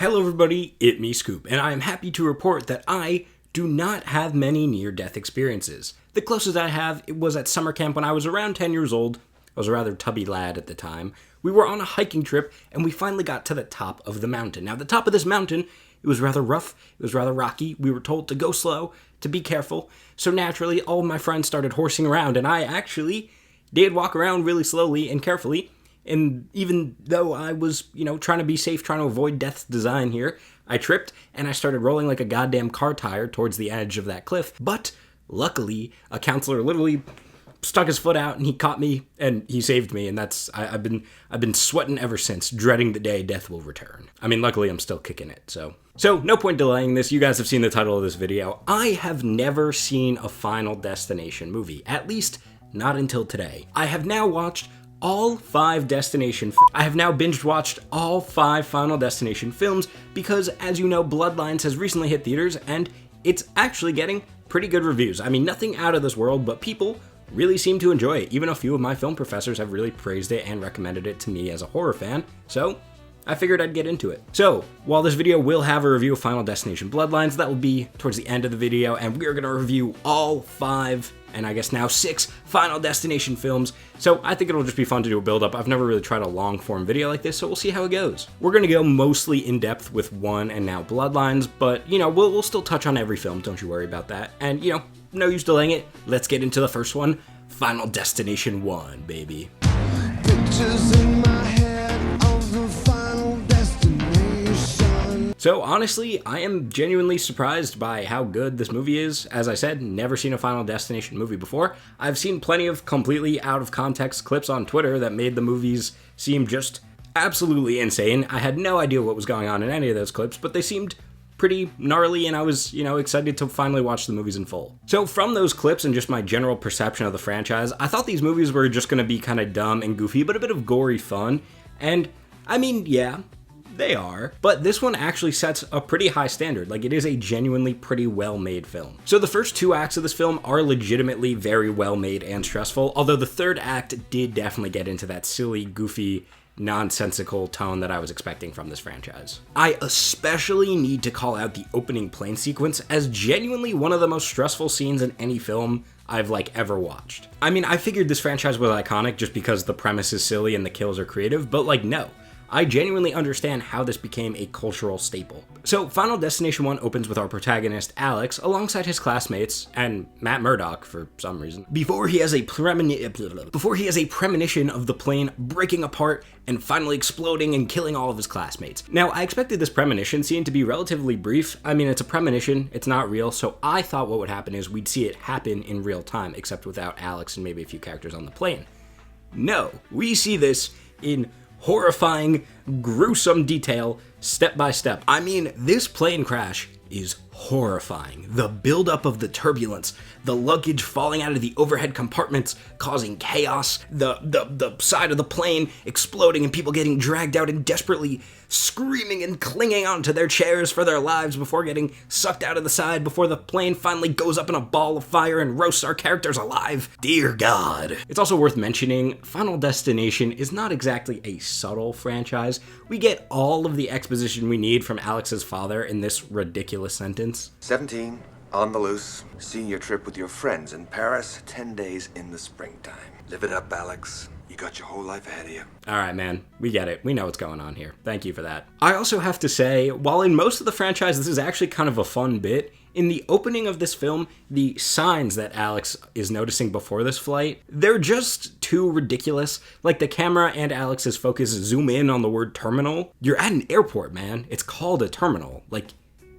Hello everybody, it me Scoop, and I am happy to report that I do not have many near-death experiences. The closest I have was at summer camp when I was around 10 years old. I was a rather tubby lad at the time. We were on a hiking trip, and we finally got to the top of the mountain. Now, the top of this mountain, it was rather rough, it was rather rocky. We were told to go slow, to be careful. So naturally, all of my friends started horsing around, and I actually did walk around really slowly and carefully. And even though I was, trying to be safe, trying to avoid death's design here, I tripped and I started rolling like a goddamn car tire towards the edge of that cliff. But luckily, a counselor literally stuck his foot out and he caught me and he saved me. And I've been sweating ever since, dreading the day death will return. I mean, luckily I'm still kicking it, so no point delaying this. You guys have seen the title of this video. I have never seen a Final Destination movie, at least not until today. I have now watched all 5 I have now binge watched all 5 Final Destination films because, as you know, Bloodlines has recently hit theaters and it's actually getting pretty good reviews. I mean, nothing out of this world, but people really seem to enjoy it. Even a few of my film professors have really praised it and recommended it to me as a horror fan, so I figured I'd get into it. So, while this video will have a review of Final Destination Bloodlines, that will be towards the end of the video, and we're gonna review all 5, and I guess now 6 Final Destination films. So I think it'll just be fun to do a build-up. I've never really tried a long-form video like this, so we'll see how it goes. We're gonna go mostly in-depth with 1 and now Bloodlines, but, we'll still touch on every film, don't you worry about that. And, no use delaying it. Let's get into the first one, Final Destination 1, baby. Pictures in my head of the Final Destination. So honestly, I am genuinely surprised by how good this movie is. As I said, never seen a Final Destination movie before. I've seen plenty of completely out of context clips on Twitter that made the movies seem just absolutely insane. I had no idea what was going on in any of those clips, but they seemed pretty gnarly, and I was, excited to finally watch the movies in full. So from those clips and just my general perception of the franchise, I thought these movies were just gonna be kind of dumb and goofy, but a bit of gory fun. And, I mean, yeah, they are. But this one actually sets a pretty high standard. Like, it is a genuinely pretty well-made film. So the first 2 acts of this film are legitimately very well-made and stressful, although the 3rd act did definitely get into that silly, goofy, nonsensical tone that I was expecting from this franchise. I especially need to call out the opening plane sequence as genuinely one of the most stressful scenes in any film I've ever watched. I mean, I figured this franchise was iconic just because the premise is silly and the kills are creative, but no. I genuinely understand how this became a cultural staple. So, Final Destination 1 opens with our protagonist, Alex, alongside his classmates, and Matt Murdock, for some reason, before he has a premonition of the plane breaking apart and finally exploding and killing all of his classmates. Now, I expected this premonition scene to be relatively brief. I mean, it's a premonition, it's not real, so I thought what would happen is we'd see it happen in real time, except without Alex and maybe a few characters on the plane. No, we see this in horrifying, gruesome detail, step by step. I mean, this plane crash is horrifying. The buildup of the turbulence, the luggage falling out of the overhead compartments, causing chaos, the side of the plane exploding and people getting dragged out and desperately screaming and clinging onto their chairs for their lives before getting sucked out of the side before the plane finally goes up in a ball of fire and roasts our characters alive. Dear God. It's also worth mentioning, Final Destination is not exactly a subtle franchise. We get all of the exposition we need from Alex's father in this ridiculous sentence. 17, on the loose, senior trip with your friends in Paris, 10 days in the springtime. Live it up, Alex. You got your whole life ahead of you. All right, man. We get it. We know what's going on here. Thank you for that. I also have to say, while in most of the franchise this is actually kind of a fun bit, in the opening of this film, the signs that Alex is noticing before this flight, they're just too ridiculous. Like, the camera and Alex's focus zoom in on the word terminal. You're at an airport, man. It's called a terminal.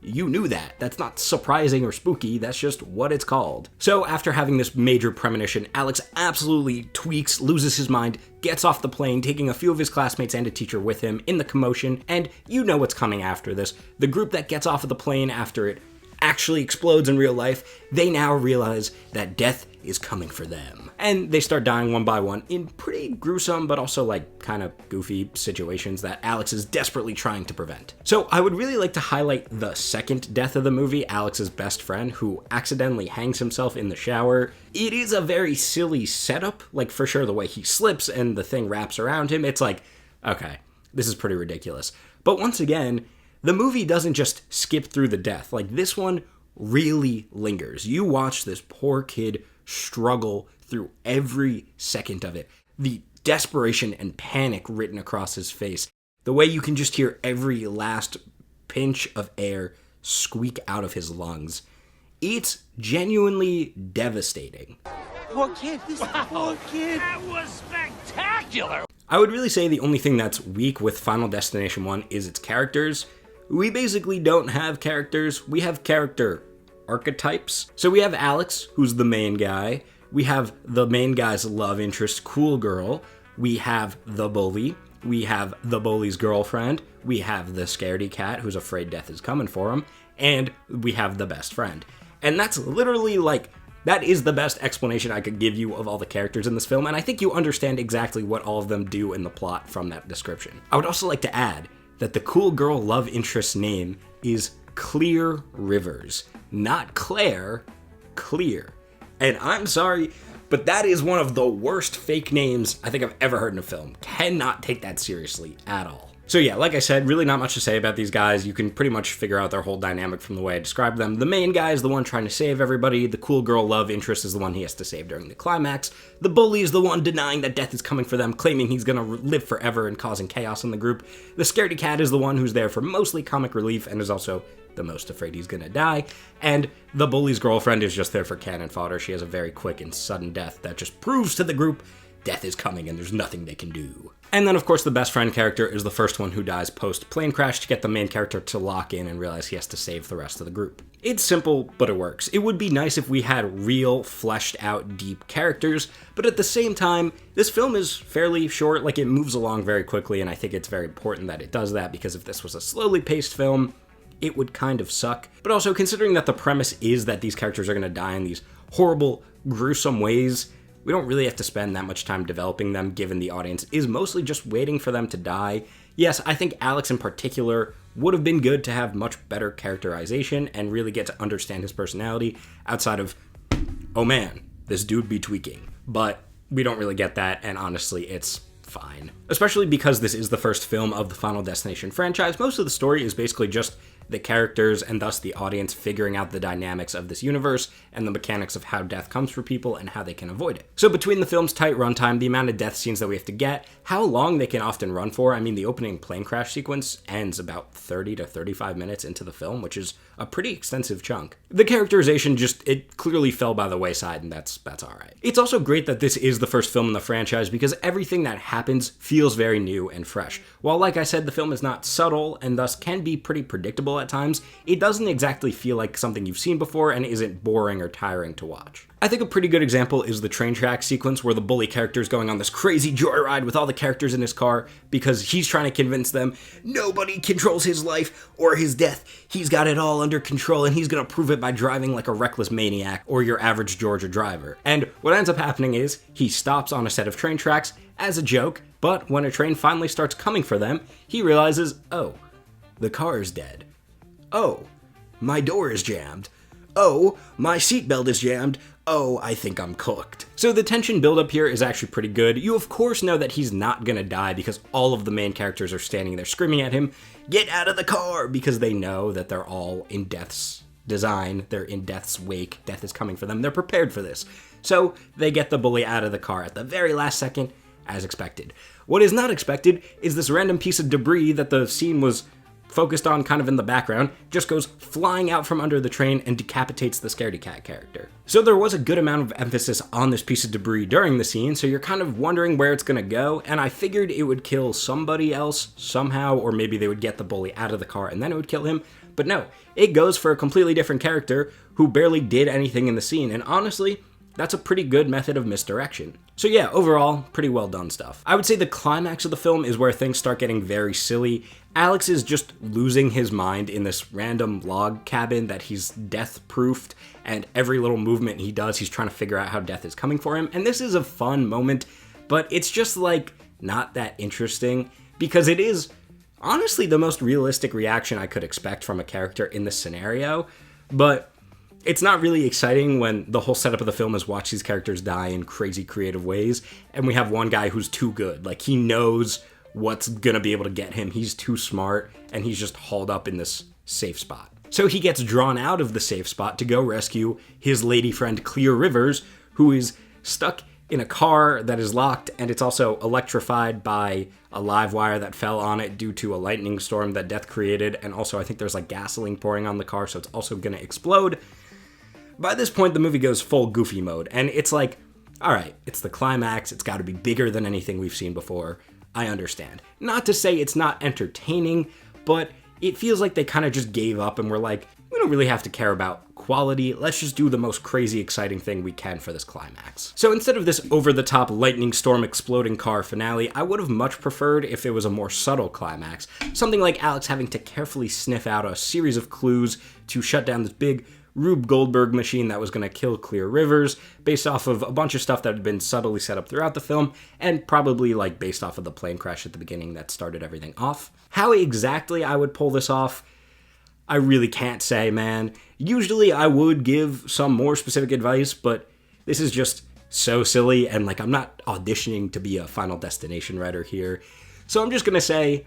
You knew that. That's not surprising or spooky, that's just what it's called. So after having this major premonition, Alex absolutely tweaks, loses his mind, gets off the plane, taking a few of his classmates and a teacher with him in the commotion, and you know what's coming after this. The group that gets off of the plane after it actually explodes in real life, they now realize that death is coming for them. And they start dying one by one in pretty gruesome but also kind of goofy situations that Alex is desperately trying to prevent. So I would really like to highlight the second death of the movie, Alex's best friend, who accidentally hangs himself in the shower. It is a very silly setup, for sure the way he slips and the thing wraps around him. It's okay, this is pretty ridiculous. But once again, the movie doesn't just skip through the death. Like, this one really lingers. You watch this poor kid struggle through every second of it. The desperation and panic written across his face. The way you can just hear every last pinch of air squeak out of his lungs. It's genuinely devastating. Poor kid. This poor kid. That was spectacular. I would really say the only thing that's weak with Final Destination 1 is its characters. We basically don't have characters. We have character archetypes. So we have Alex, who's the main guy. We have the main guy's love interest, cool girl. We have the bully. We have the bully's girlfriend. We have the scaredy cat who's afraid death is coming for him. And we have the best friend. And that's literally like, that is the best explanation I could give you of all the characters in this film, and I think you understand exactly what all of them do in the plot from that description. I would also like to add that the cool girl love interest's name is Clear Rivers. Not Claire, Clear. And I'm sorry, but that is one of the worst fake names I think I've ever heard in a film. Cannot take that seriously at all. So yeah, like I said, really not much to say about these guys. You can pretty much figure out their whole dynamic from the way I described them. The main guy is the one trying to save everybody. The cool girl love interest is the one he has to save during the climax. The bully is the one denying that death is coming for them, claiming he's gonna live forever and causing chaos in the group. The scaredy cat is the one who's there for mostly comic relief and is also the most afraid he's gonna die. And the bully's girlfriend is just there for cannon fodder. She has a very quick and sudden death that just proves to the group death is coming and there's nothing they can do. And then, of course, the best friend character is the first one who dies post-plane crash to get the main character to lock in and realize he has to save the rest of the group. It's simple, but it works. It would be nice if we had real, fleshed-out, deep characters, but at the same time, this film is fairly short, like it moves along very quickly, and I think it's very important that it does that, because if this was a slowly paced film, it would kind of suck. But also, considering that the premise is that these characters are going to die in these horrible, gruesome ways, we don't really have to spend that much time developing them, given the audience is mostly just waiting for them to die. Yes, I think Alex in particular would have been good to have much better characterization and really get to understand his personality outside of, oh man, this dude be tweaking. But we don't really get that, and honestly, it's fine. Especially because this is the first film of the Final Destination franchise, most of the story is basically just the characters and thus the audience figuring out the dynamics of this universe and the mechanics of how death comes for people and how they can avoid it. So between the film's tight runtime, the amount of death scenes that we have to get, how long they can often run for, I mean, the opening plane crash sequence ends about 30 to 35 minutes into the film, which is a pretty extensive chunk. The characterization it clearly fell by the wayside, and that's alright. It's also great that this is the first film in the franchise because everything that happens feels very new and fresh. While, like I said, the film is not subtle and thus can be pretty predictable at times, it doesn't exactly feel like something you've seen before and isn't boring or tiring to watch. I think a pretty good example is the train track sequence where the bully character is going on this crazy joyride with all the characters in his car because he's trying to convince them nobody controls his life or his death. He's got it all under control and he's gonna prove it by driving like a reckless maniac or your average Georgia driver. And what ends up happening is he stops on a set of train tracks as a joke, but when a train finally starts coming for them, he realizes, oh, the car is dead. Oh, my door is jammed. Oh, my seatbelt is jammed. Oh, I think I'm cooked. So the tension buildup here is actually pretty good. You of course know that he's not gonna die because all of the main characters are standing there screaming at him, get out of the car, because they know that they're all in death's design. They're in death's wake. Death is coming for them. They're prepared for this. So they get the bully out of the car at the very last second, as expected. What is not expected is this random piece of debris that the scene was focused on kind of in the background, just goes flying out from under the train and decapitates the scaredy cat character. So there was a good amount of emphasis on this piece of debris during the scene, so you're kind of wondering where it's gonna go, and I figured it would kill somebody else somehow, or maybe they would get the bully out of the car and then it would kill him, but no, it goes for a completely different character who barely did anything in the scene, and honestly, that's a pretty good method of misdirection. So yeah, overall, pretty well done stuff. I would say the climax of the film is where things start getting very silly. Alex is just losing his mind in this random log cabin that he's death-proofed, and every little movement he does, he's trying to figure out how death is coming for him. And this is a fun moment, but it's just like not that interesting because it is honestly the most realistic reaction I could expect from a character in this scenario. But it's not really exciting when the whole setup of the film is watch these characters die in crazy creative ways, and we have one guy who's too good. Like, he knows what's gonna be able to get him. He's too smart, and he's just hauled up in this safe spot. So he gets drawn out of the safe spot to go rescue his lady friend Clear Rivers, who is stuck in a car that is locked, and it's also electrified by a live wire that fell on it due to a lightning storm that Death created, and also I think there's like gasoline pouring on the car, so it's also gonna explode. By this point, the movie goes full Goofy mode, and it's like, alright, it's the climax, it's gotta be bigger than anything we've seen before. I understand. Not to say it's not entertaining, but it feels like they kind of just gave up and were like, we don't really have to care about quality, let's just do the most crazy exciting thing we can for this climax. So instead of this over-the-top lightning storm exploding car finale, I would have much preferred if it was a more subtle climax. Something like Alex having to carefully sniff out a series of clues to shut down this big Rube Goldberg machine that was going to kill Clear Rivers, based off of a bunch of stuff that had been subtly set up throughout the film, and probably like based off of the plane crash at the beginning that started everything off. How exactly I would pull this off, I really can't say, man. Usually I would give some more specific advice, but this is just so silly, and like I'm not auditioning to be a Final Destination writer here. So I'm just gonna say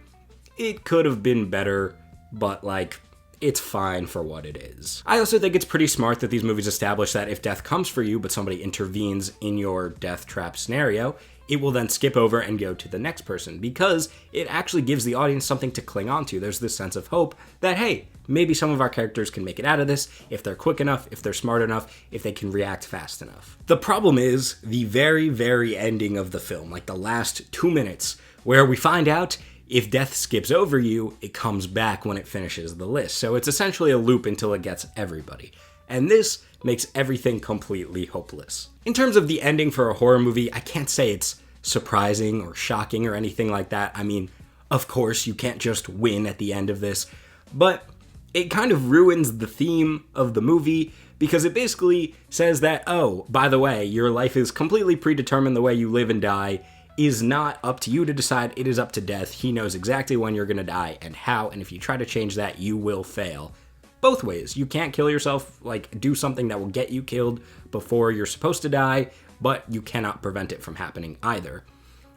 it could have been better, but like it's fine for what it is. I also think it's pretty smart that these movies establish that if death comes for you, but somebody intervenes in your death trap scenario, it will then skip over and go to the next person, because it actually gives the audience something to cling on to. There's this sense of hope that, hey, maybe some of our characters can make it out of this if they're quick enough, if they're smart enough, if they can react fast enough. The problem is the very, very ending of the film, like the last 2 minutes, where we find out if death skips over you, it comes back when it finishes the list. So it's essentially a loop until it gets everybody. And this makes everything completely hopeless. In terms of the ending for a horror movie, I can't say it's surprising or shocking or anything like that. I mean, of course, you can't just win at the end of this, but it kind of ruins the theme of the movie, because it basically says that, oh, by the way, your life is completely predetermined. The way you live and die is not up to you to decide, it is up to death. He knows exactly when you're gonna die and how, and if you try to change that, you will fail. Both ways. You can't kill yourself, like do something that will get you killed before you're supposed to die, but you cannot prevent it from happening either.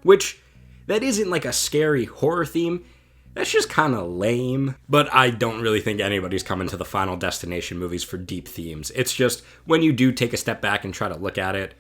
Which, that isn't like a scary horror theme, that's just kind of lame. But I don't really think anybody's coming to the Final Destination movies for deep themes. It's just, when you do take a step back and try to look at it,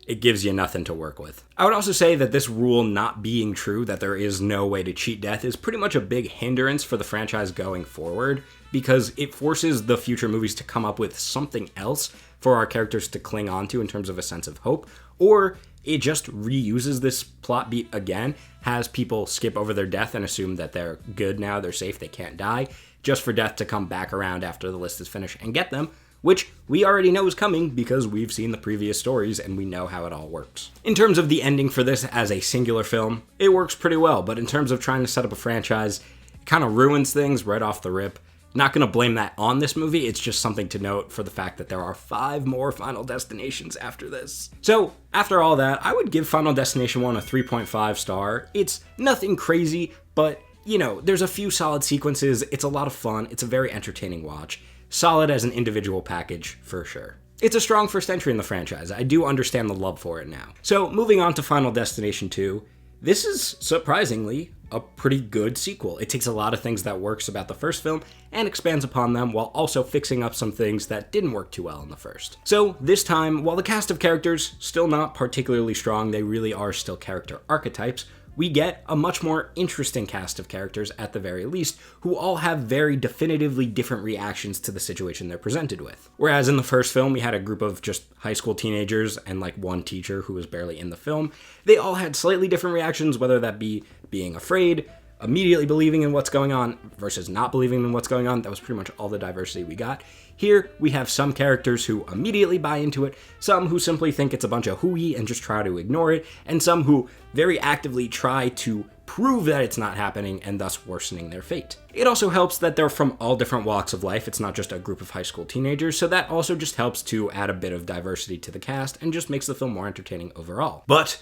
it gives you nothing to work with. I would also say that this rule not being true, that there is no way to cheat death, is pretty much a big hindrance for the franchise going forward, because it forces the future movies to come up with something else for our characters to cling on to in terms of a sense of hope, or it just reuses this plot beat again, has people skip over their death and assume that they're good now, they're safe, they can't die, just for death to come back around after the list is finished and get them, which we already know is coming because we've seen the previous stories and we know how it all works. In terms of the ending for this as a singular film, it works pretty well, but in terms of trying to set up a franchise, it kind of ruins things right off the rip. Not going to blame that on this movie, it's just something to note for the fact that there are 5 more Final Destinations after this. So, after all that, I would give Final Destination 1 a 3.5 star. It's nothing crazy, but, you know, there's a few solid sequences, it's a lot of fun, it's a very entertaining watch. Solid as an individual package, for sure. It's a strong first entry in the franchise. I do understand the love for it now. So, moving on to Final Destination 2, this is, surprisingly, a pretty good sequel. It takes a lot of things that works about the first film and expands upon them while also fixing up some things that didn't work too well in the first. So, this time, while the cast of characters still not particularly strong, they really are still character archetypes, we get a much more interesting cast of characters at the very least, who all have very definitively different reactions to the situation they're presented with. Whereas in the first film, we had a group of just high school teenagers and like one teacher who was barely in the film. They all had slightly different reactions, whether that be being afraid, immediately believing in what's going on versus not believing in what's going on. That was pretty much all the diversity we got. Here, we have some characters who immediately buy into it, some who simply think it's a bunch of hooey and just try to ignore it, and some who very actively try to prove that it's not happening and thus worsening their fate. It also helps that they're from all different walks of life. It's not just a group of high school teenagers, so that also just helps to add a bit of diversity to the cast and just makes the film more entertaining overall. But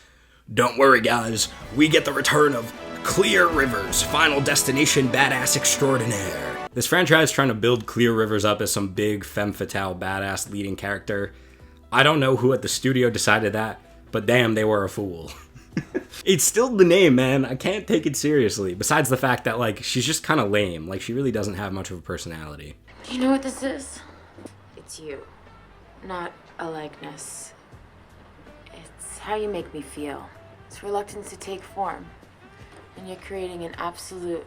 don't worry, guys, we get the return of Clear Rivers, Final Destination badass extraordinaire. This franchise trying to build Clear Rivers up as some big femme fatale badass leading character. I don't know who at the studio decided that, but damn, they were a fool. It's still the name, man. I can't take it seriously. Besides the fact that, like, she's just kind of lame. Like, she really doesn't have much of a personality. You know what this is? It's you, not a likeness. It's how you make me feel. It's reluctance to take form. And you're creating an absolute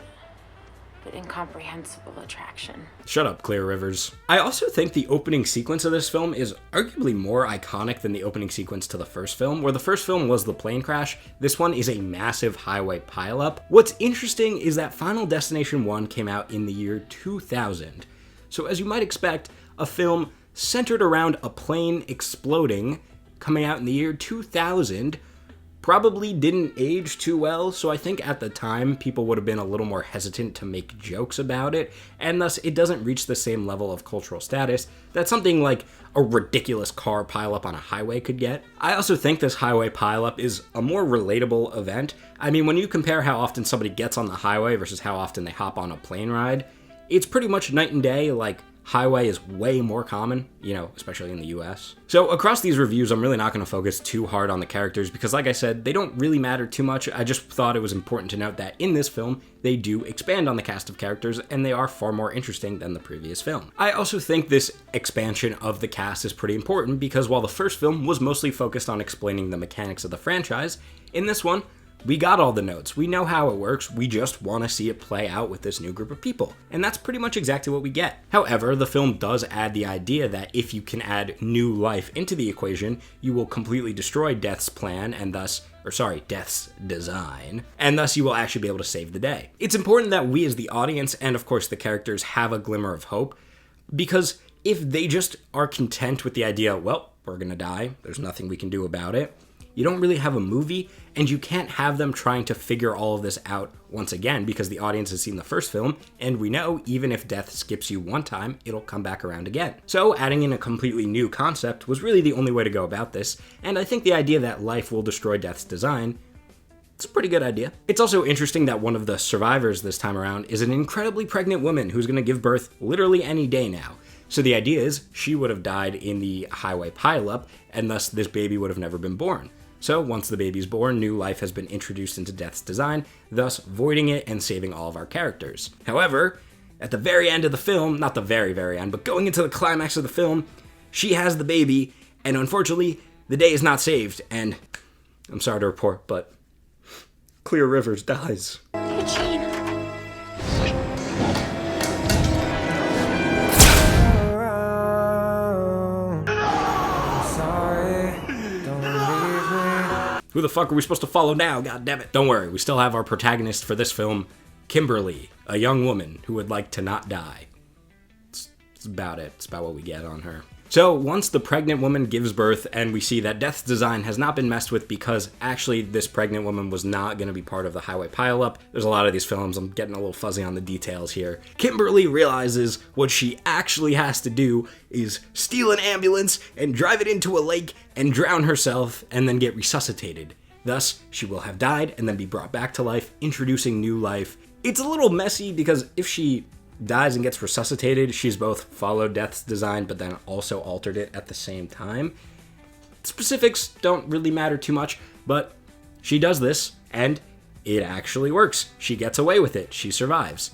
but incomprehensible attraction. Shut up, Clear Rivers. I also think the opening sequence of this film is arguably more iconic than the opening sequence to the first film. Where the first film was the plane crash, this one is a massive highway pileup. What's interesting is that Final Destination 1 came out in the year 2000. So as you might expect, a film centered around a plane exploding, coming out in the year 2000, probably didn't age too well, so I think at the time people would have been a little more hesitant to make jokes about it, and thus it doesn't reach the same level of cultural status that something like a ridiculous car pileup on a highway could get. I also think this highway pileup is a more relatable event. I mean, when you compare how often somebody gets on the highway versus how often they hop on a plane ride, it's pretty much night and day. Like, highway is way more common, especially in the US. So across these reviews, I'm really not going to focus too hard on the characters because, like I said, they don't really matter too much. I just thought it was important to note that in this film, they do expand on the cast of characters and they are far more interesting than the previous film. I also think this expansion of the cast is pretty important because while the first film was mostly focused on explaining the mechanics of the franchise, in this one, we got all the notes. We know how it works. We just want to see it play out with this new group of people. And that's pretty much exactly what we get. However, the film does add the idea that if you can add new life into the equation, you will completely destroy Death's plan and Death's design, and thus you will actually be able to save the day. It's important that we as the audience, and of course the characters, have a glimmer of hope, because if they just are content with the idea, well, we're gonna die, there's nothing we can do about it, you don't really have a movie, and you can't have them trying to figure all of this out once again because the audience has seen the first film, and we know even if death skips you one time, it'll come back around again. So adding in a completely new concept was really the only way to go about this, and I think the idea that life will destroy death's design, it's a pretty good idea. It's also interesting that one of the survivors this time around is an incredibly pregnant woman who's going to give birth literally any day now. So the idea is she would have died in the highway pileup, and thus this baby would have never been born. So once the baby's born, new life has been introduced into Death's design, thus voiding it and saving all of our characters. However, at the very end of the film, not the very, very end, but going into the climax of the film, she has the baby, and unfortunately, the day is not saved, and I'm sorry to report, but Clear Rivers dies. Eugene. Who the fuck are we supposed to follow now? God damn it. Don't worry, we still have our protagonist for this film, Kimberly, a young woman who would like to not die. It's about it. It's about what we get on her. So once the pregnant woman gives birth and we see that Death's design has not been messed with because actually this pregnant woman was not going to be part of the highway pileup. There's a lot of these films, I'm getting a little fuzzy on the details here. Kimberly realizes what she actually has to do is steal an ambulance and drive it into a lake and drown herself and then get resuscitated. Thus, she will have died and then be brought back to life, introducing new life. It's a little messy because if she dies and gets resuscitated, she's both followed Death's design but then also altered it at the same time. Specifics don't really matter too much, but she does this and it actually works. She gets away with it. She survives.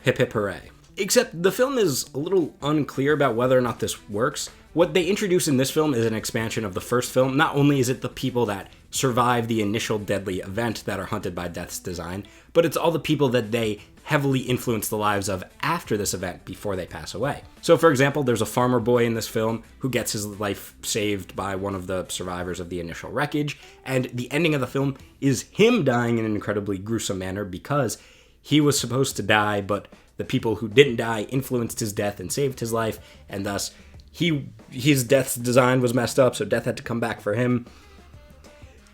Hip hip hooray. Except the film is a little unclear about whether or not this works. What they introduce in this film is an expansion of the first film. Not only is it the people that survive the initial deadly event that are hunted by Death's design, but it's all the people that they heavily influence the lives of after this event before they pass away. So for example, there's a farmer boy in this film who gets his life saved by one of the survivors of the initial wreckage, and the ending of the film is him dying in an incredibly gruesome manner because he was supposed to die, but the people who didn't die influenced his death and saved his life, and thus his death's design was messed up, so death had to come back for him.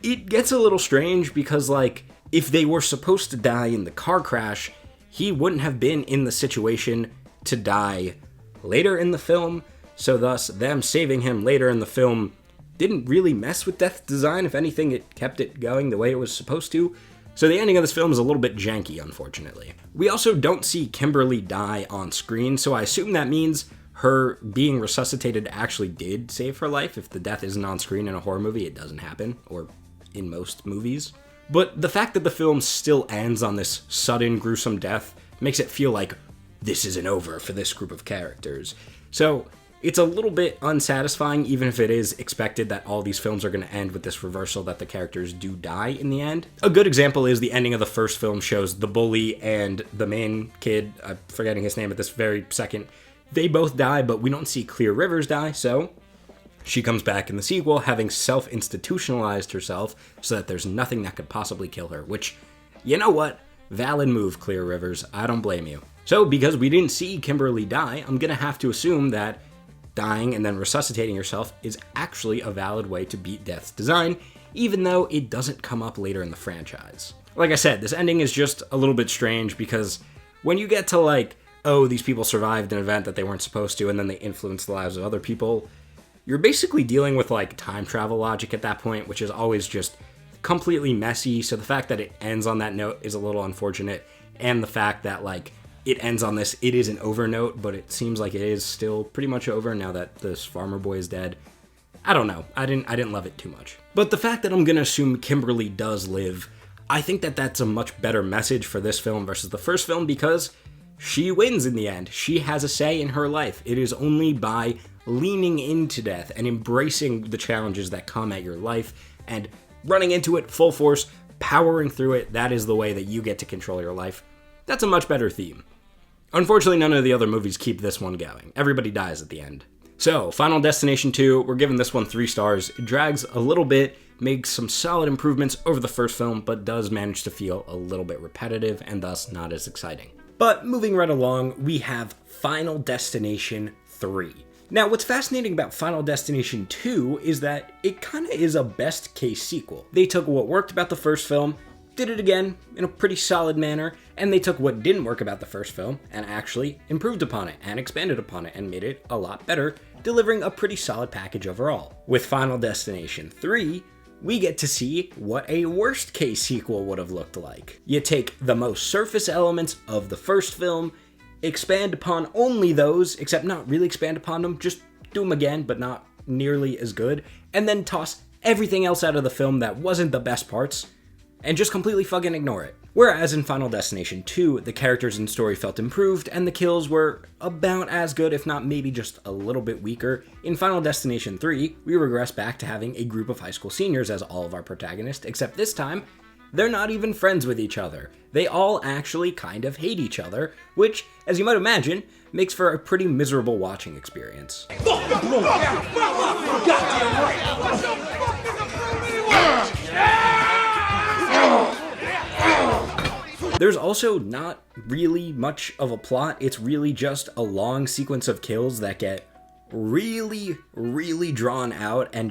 It gets a little strange because, like, if they were supposed to die in the car crash, he wouldn't have been in the situation to die later in the film, so thus them saving him later in the film didn't really mess with Death's design. If anything, it kept it going the way it was supposed to. So the ending of this film is a little bit janky, unfortunately. We also don't see Kimberly die on screen, so I assume that means her being resuscitated actually did save her life. If the death isn't on screen in a horror movie, it doesn't happen, or in most movies. But the fact that the film still ends on this sudden, gruesome death makes it feel like this isn't over for this group of characters. So it's a little bit unsatisfying, even if it is expected that all these films are going to end with this reversal that the characters do die in the end. A good example is the ending of the first film shows the bully and the main kid, I'm forgetting his name at this very second, they both die, but we don't see Clear Rivers die, so she comes back in the sequel having self-institutionalized herself so that there's nothing that could possibly kill her, which, you know what? Valid move, Clear Rivers. I don't blame you. So, because we didn't see Kimberly die, I'm gonna have to assume that dying and then resuscitating yourself is actually a valid way to beat death's design, even though it doesn't come up later in the franchise. Like I said, this ending is just a little bit strange because when you get to like, oh, these people survived an event that they weren't supposed to and then they influenced the lives of other people, you're basically dealing with like time travel logic at that point, which is always just completely messy. So the fact that it ends on that note is a little unfortunate, and the fact that like it ends on this, it is an over note, but it seems like it is still pretty much over now that this farmer boy is dead. I don't know. I didn't love it too much. But the fact that I'm gonna assume Kimberly does live, I think that that's a much better message for this film versus the first film because she wins in the end. She has a say in her life. It is only by leaning into death and embracing the challenges that come at your life and running into it full force, powering through it, that is the way that you get to control your life. That's a much better theme. Unfortunately, none of the other movies keep this one going. Everybody dies at the end. So, Final Destination 2, we're giving this one 3 stars. It drags a little bit, makes some solid improvements over the first film, but does manage to feel a little bit repetitive and thus not as exciting. But moving right along, we have Final Destination 3. Now, what's fascinating about Final Destination 2 is that it kind of is a best case sequel. They took what worked about the first film, did it again in a pretty solid manner, and they took what didn't work about the first film and actually improved upon it and expanded upon it and made it a lot better, delivering a pretty solid package overall. With Final Destination 3, we get to see what a worst case sequel would have looked like. You take the most surface elements of the first film, expand upon only those, except not really expand upon them, just do them again, but not nearly as good, and then toss everything else out of the film that wasn't the best parts, and just completely fucking ignore it. Whereas in Final Destination 2, the characters and story felt improved, and the kills were about as good, if not maybe just a little bit weaker. In Final Destination 3, we regress back to having a group of high school seniors as all of our protagonists, except this time, they're not even friends with each other. They all actually kind of hate each other, which, as you might imagine, makes for a pretty miserable watching experience. There's also not really much of a plot. It's really just a long sequence of kills that get really, really drawn out and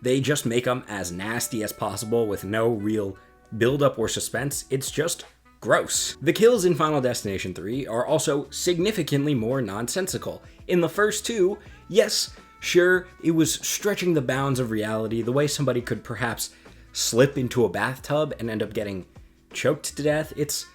they just make them as nasty as possible with no real build-up or suspense. It's just gross. The kills in Final Destination 3 are also significantly more nonsensical. In the first two, yes, sure, it was stretching the bounds of reality, the way somebody could perhaps slip into a bathtub and end up getting choked to death. It's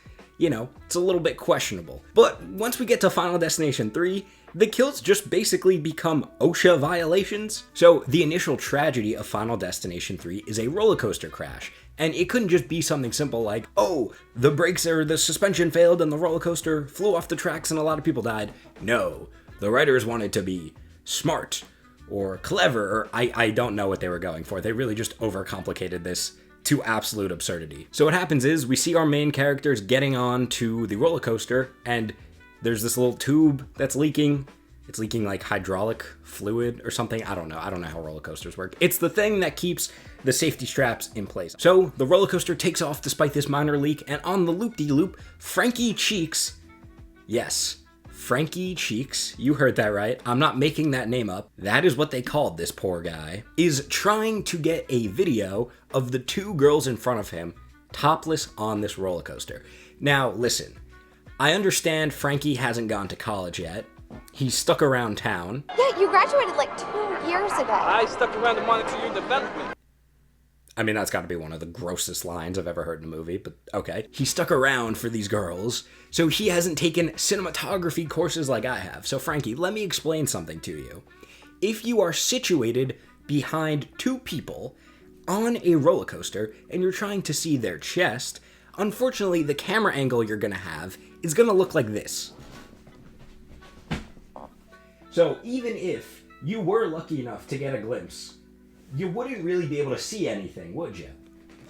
a little bit questionable. But once we get to Final Destination 3, the kills just basically become OSHA violations. So the initial tragedy of Final Destination 3 is a roller coaster crash. And it couldn't just be something simple like, oh, the brakes or the suspension failed and the roller coaster flew off the tracks and a lot of people died. No, the writers wanted to be smart or clever, or I don't know what they were going for. They really just overcomplicated this to absolute absurdity. So what happens is we see our main characters getting on to the roller coaster, and there's this little tube that's leaking. It's leaking like hydraulic fluid or something. I don't know how roller coasters work. It's the thing that keeps the safety straps in place. So the roller coaster takes off despite this minor leak, and on the loop-de-loop, Frankie Cheeks, yes, Frankie Cheeks, you heard that right, I'm not making that name up, that is what they called this poor guy, is trying to get a video of the two girls in front of him topless on this roller coaster. Now, listen, I understand Frankie hasn't gone to college yet. He's stuck around town. Yeah, you graduated like 2 years ago. I stuck around to monitor your development. I mean, that's got to be one of the grossest lines I've ever heard in a movie, but okay. He stuck around for these girls, so he hasn't taken cinematography courses like I have. So Frankie, let me explain something to you. If you are situated behind two people on a roller coaster and you're trying to see their chest, unfortunately the camera angle you're gonna have is gonna look like this. So even if you were lucky enough to get a glimpse, you wouldn't really be able to see anything, would you?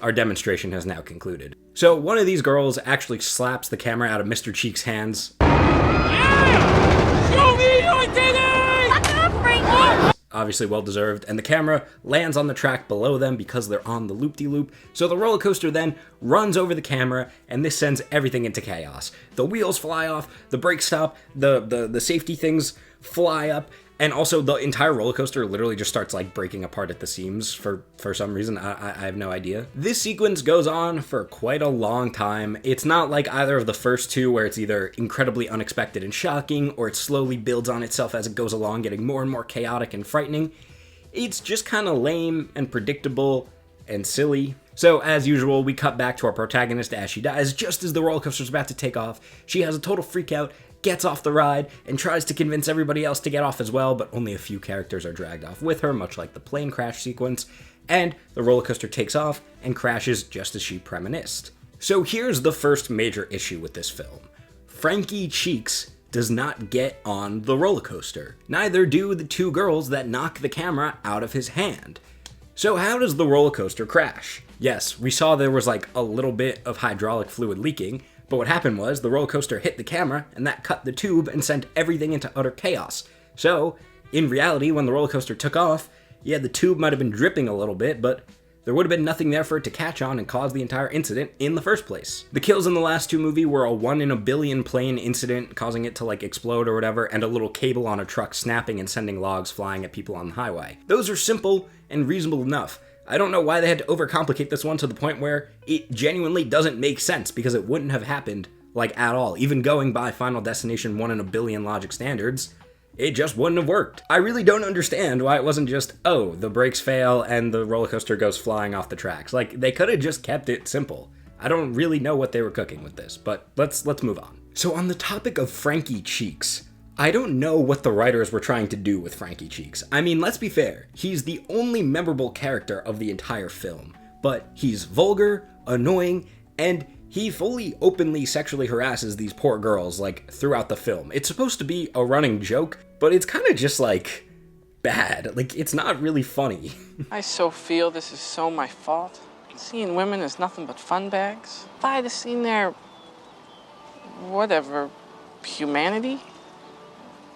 Our demonstration has now concluded. So one of these girls actually slaps the camera out of Mr. Cheek's hands. Yeah! Show me your titties! Fuck off, Frankie! Obviously well-deserved, and the camera lands on the track below them because they're on the loop-de-loop, so the roller coaster then runs over the camera, and this sends everything into chaos. The wheels fly off, the brakes stop, the safety things fly up, and also the entire roller coaster literally just starts like breaking apart at the seams for some reason. I have no idea. This sequence goes on for quite a long time. It's not like either of the first two where it's either incredibly unexpected and shocking, or it slowly builds on itself as it goes along, getting more and more chaotic and frightening. It's just kind of lame and predictable and silly. So as usual, we cut back to our protagonist as she dies just as the roller coaster's about to take off. She has a total freak out, gets off the ride, and tries to convince everybody else to get off as well, but only a few characters are dragged off with her, much like the plane crash sequence, and the roller coaster takes off and crashes just as she premonised. So here's the first major issue with this film. Frankie Cheeks does not get on the roller coaster. Neither do the two girls that knock the camera out of his hand. So how does the roller coaster crash? Yes, we saw there was like a little bit of hydraulic fluid leaking, but what happened was the roller coaster hit the camera and that cut the tube and sent everything into utter chaos. So, in reality, when the roller coaster took off, yeah, the tube might have been dripping a little bit, but there would have been nothing there for it to catch on and cause the entire incident in the first place. The kills in the last two movies were a 1 in a billion plane incident causing it to like explode or whatever, and a little cable on a truck snapping and sending logs flying at people on the highway. Those are simple and reasonable enough. I don't know why they had to overcomplicate this one to the point where it genuinely doesn't make sense, because it wouldn't have happened, like, at all. Even going by Final Destination 1 in a billion logic standards, it just wouldn't have worked. I really don't understand why it wasn't just, oh, the brakes fail and the roller coaster goes flying off the tracks. Like, they could have just kept it simple. I don't really know what they were cooking with this, but let's move on. So on the topic of Frankie Cheeks, I don't know what the writers were trying to do with Frankie Cheeks. I mean, let's be fair, he's the only memorable character of the entire film, but he's vulgar, annoying, and he fully openly sexually harasses these poor girls, like, throughout the film. It's supposed to be a running joke, but it's kind of just, like, bad. Like, it's not really funny. I so feel this is so my fault. Seeing women is nothing but fun bags. If I had seen their, whatever, humanity,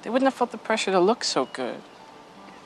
they wouldn't have felt the pressure to look so good.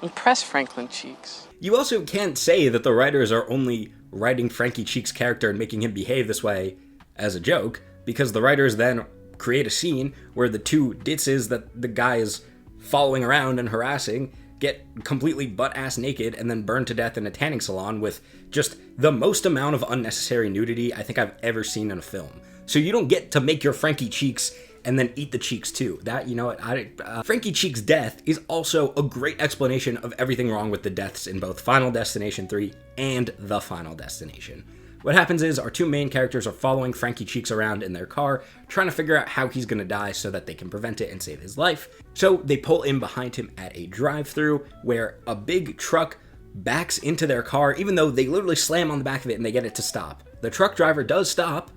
Impress Franklin Cheeks. You also can't say that the writers are only writing Frankie Cheeks' character and making him behave this way as a joke, because the writers then create a scene where the two ditzes that the guy is following around and harassing get completely butt-ass naked and then burned to death in a tanning salon with just the most amount of unnecessary nudity I think I've ever seen in a film. So you don't get to make your Frankie Cheeks and then eat the cheeks too. That, you know what, Frankie Cheeks' death is also a great explanation of everything wrong with the deaths in both Final Destination 3 and The Final Destination. What happens is our two main characters are following Frankie Cheeks around in their car, trying to figure out how he's gonna die so that they can prevent it and save his life. So they pull in behind him at a drive-thru where a big truck backs into their car, even though they literally slam on the back of it and they get it to stop. The truck driver does stop,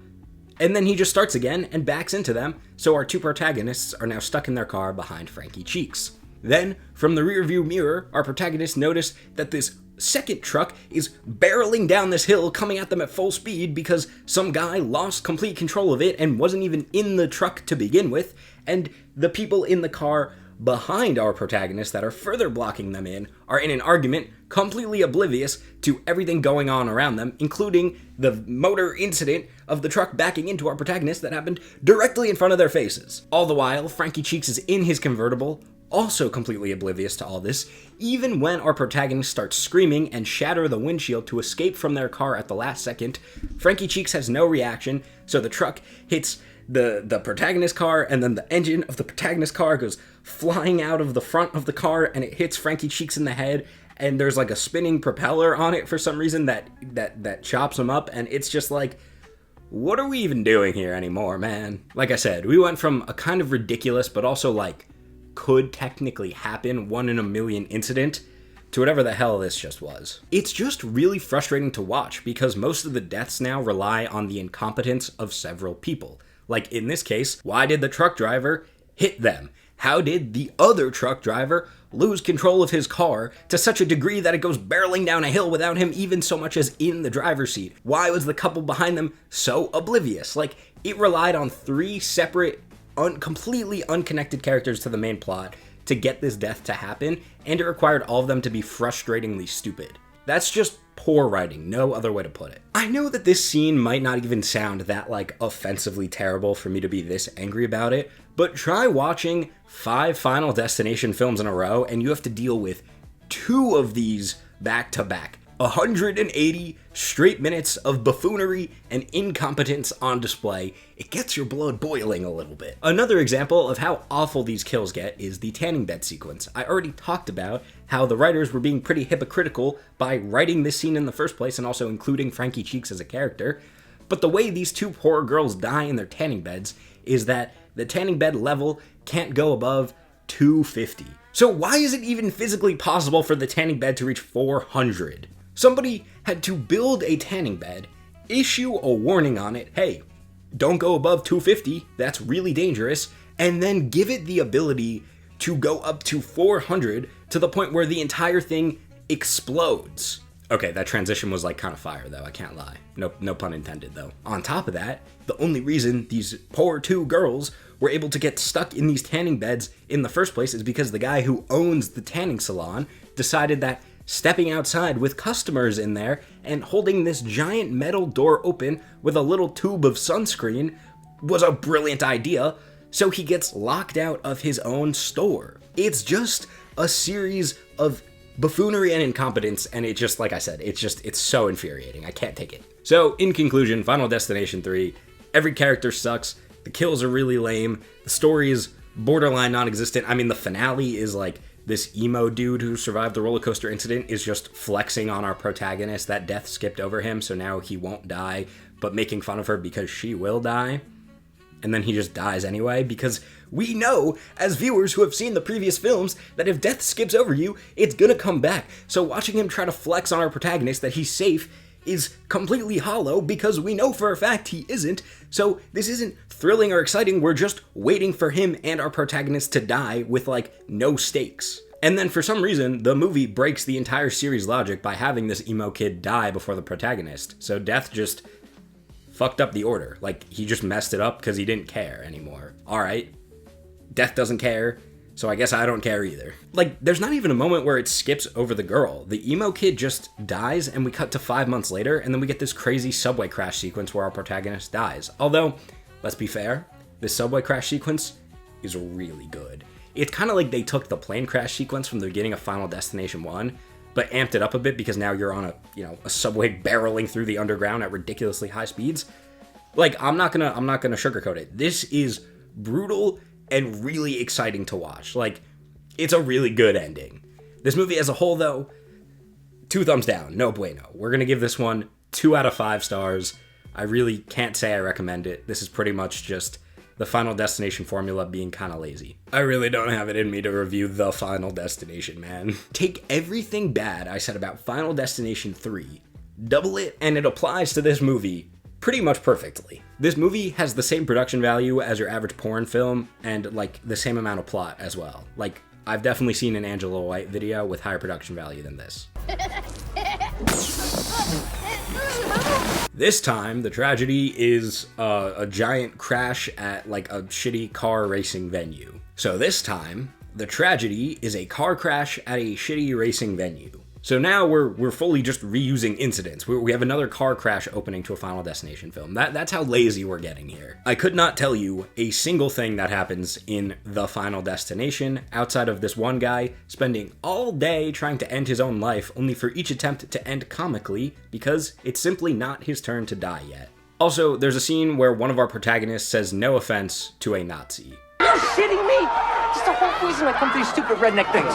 and then he just starts again and backs into them, so our two protagonists are now stuck in their car behind Frankie Cheeks. Then, from the rearview mirror, our protagonists notice that this second truck is barreling down this hill, coming at them at full speed because some guy lost complete control of it and wasn't even in the truck to begin with, and the people in the car behind our protagonists that are further blocking them in are in an argument completely oblivious to everything going on around them, including the motor incident of the truck backing into our protagonist that happened directly in front of their faces. All the while, Frankie Cheeks is in his convertible, also completely oblivious to all this, even when our protagonist starts screaming and shatter the windshield to escape from their car at the last second. Frankie Cheeks has no reaction, so the truck hits the protagonist car, and then the engine of the protagonist car goes flying out of the front of the car, and it hits Frankie Cheeks in the head, and there's like a spinning propeller on it for some reason that chops him up, and it's just like, what are we even doing here anymore, man? Like I said, we went from a kind of ridiculous, but also like could technically happen 1 in a million incident to whatever the hell this just was. It's just really frustrating to watch because most of the deaths now rely on the incompetence of several people. Like in this case, why did the truck driver hit them? How did the other truck driver lose control of his car to such a degree that it goes barreling down a hill without him even so much as in the driver's seat? Why was the couple behind them so oblivious? Like, it relied on three separate, completely unconnected characters to the main plot to get this death to happen, and it required all of them to be frustratingly stupid. That's just poor writing, no other way to put it. I know that this scene might not even sound that, like, offensively terrible for me to be this angry about it, but try watching 5 Final Destination films in a row and you have to deal with 2 of these back to back. 180 straight minutes of buffoonery and incompetence on display. It gets your blood boiling a little bit. Another example of how awful these kills get is the tanning bed sequence. I already talked about how the writers were being pretty hypocritical by writing this scene in the first place and also including Frankie Cheeks as a character. But the way these 2 poor girls die in their tanning beds is that the tanning bed level can't go above 250. So why is it even physically possible for the tanning bed to reach 400? Somebody had to build a tanning bed, issue a warning on it, hey, don't go above 250, that's really dangerous, and then give it the ability to go up to 400 to the point where the entire thing explodes. Okay, that transition was like kind of fire though, I can't lie. No pun intended though. On top of that, the only reason these poor 2 girls were able to get stuck in these tanning beds in the first place is because the guy who owns the tanning salon decided that stepping outside with customers in there and holding this giant metal door open with a little tube of sunscreen was a brilliant idea, so he gets locked out of his own store. It's just a series of buffoonery and incompetence, and it just, like I said, it's so infuriating. I can't take it. So, in conclusion, Final Destination 3, every character sucks, the kills are really lame, the story is borderline non-existent. I mean, the finale is like, this emo dude who survived the roller coaster incident is just flexing on our protagonist that death skipped over him, so now he won't die, but making fun of her because she will die. And then he just dies anyway, because we know, as viewers who have seen the previous films, that if death skips over you, it's gonna come back. So watching him try to flex on our protagonist that he's safe is completely hollow, because we know for a fact he isn't. So this isn't thrilling or exciting, we're just waiting for him and our protagonist to die with, like, no stakes. And then for some reason, the movie breaks the entire series logic by having this emo kid die before the protagonist. So death just fucked up the order. Like, he just messed it up because he didn't care anymore. Alright, death doesn't care, so I guess I don't care either. Like, there's not even a moment where it skips over the girl. The emo kid just dies, and we cut to 5 months later, and then we get this crazy subway crash sequence where our protagonist dies. Although, let's be fair, this subway crash sequence is really good. It's kind of like they took the plane crash sequence from the beginning of Final Destination 1, but amped it up a bit because now you're on a subway barreling through the underground at ridiculously high speeds. Like, I'm not gonna sugarcoat it. This is brutal and really exciting to watch. Like, it's a really good ending. This movie as a whole, though, 2 thumbs down, no bueno. We're gonna give this one 2 out of 5 stars. I really can't say I recommend it. This is pretty much just the Final Destination formula being kind of lazy. I really don't have it in me to review The Final Destination, man. Take everything bad I said about Final Destination 3, double it, and it applies to this movie pretty much perfectly. This movie has the same production value as your average porn film, and, like, the same amount of plot as well. Like, I've definitely seen an Angela White video with higher production value than this. This time, the tragedy is a giant crash at, like, a shitty car racing venue. So this time, the tragedy is a car crash at a shitty racing venue. So now we're fully just reusing incidents. We have another car crash opening to a Final Destination film. That's how lazy we're getting here. I could not tell you a single thing that happens in The Final Destination outside of this one guy spending all day trying to end his own life, only for each attempt to end comically, because it's simply not his turn to die yet. Also, there's a scene where one of our protagonists says no offense to a Nazi. Are you shitting me? Just the whole reason I come to these stupid redneck things.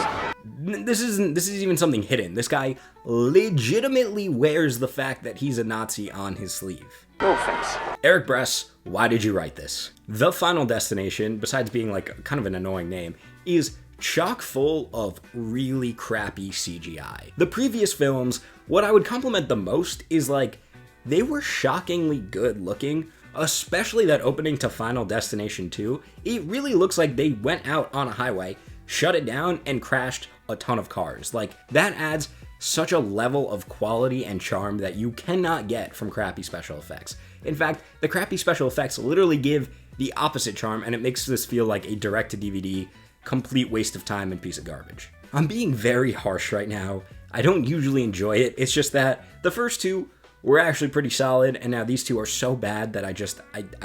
This is even something hidden. This guy legitimately wears the fact that he's a Nazi on his sleeve. No offense. Eric Bress, why did you write this? The Final Destination, besides being like kind of an annoying name, is chock full of really crappy CGI. The previous films, what I would compliment the most is like, they were shockingly good looking, especially that opening to Final Destination 2. It really looks like they went out on a highway, shut it down, and crashed a ton of cars. Like, that adds such a level of quality and charm that you cannot get from crappy special effects. In fact, the crappy special effects literally give the opposite charm, and it makes this feel like a direct-to-DVD, complete waste of time and piece of garbage. I'm being very harsh right now. I don't usually enjoy it. It's just that the first two were actually pretty solid, and now these two are so bad that I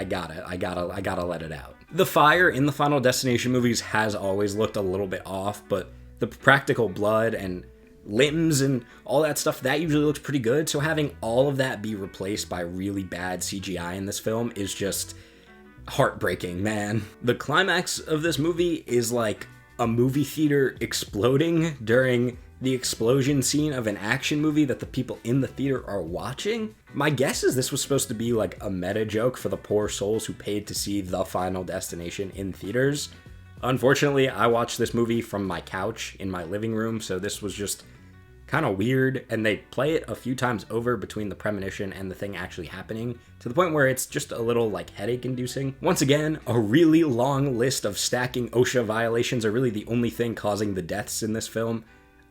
gotta let it out. The fire in the Final Destination movies has always looked a little bit off, but the practical blood and limbs and all that stuff, that usually looks pretty good, so having all of that be replaced by really bad CGI in this film is just heartbreaking, man. The climax of this movie is like a movie theater exploding during the explosion scene of an action movie that the people in the theater are watching. My guess is this was supposed to be like a meta joke for the poor souls who paid to see the Final Destination in theaters. Unfortunately, I watched this movie from my couch in my living room, so this was just kind of weird, and they play it a few times over between the premonition and the thing actually happening, to the point where it's just a little like headache inducing. Once again, a really long list of stacking OSHA violations are really the only thing causing the deaths in this film.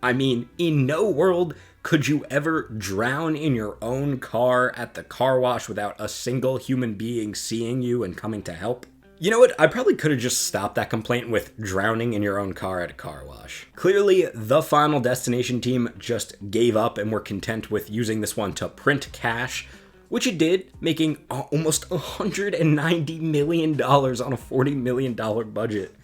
I mean, in no world could you ever drown in your own car at the car wash without a single human being seeing you and coming to help. You know what? I probably could have just stopped that complaint with drowning in your own car at a car wash. Clearly, the Final Destination team just gave up and were content with using this one to print cash, which it did, making almost $190 million on a $40 million budget.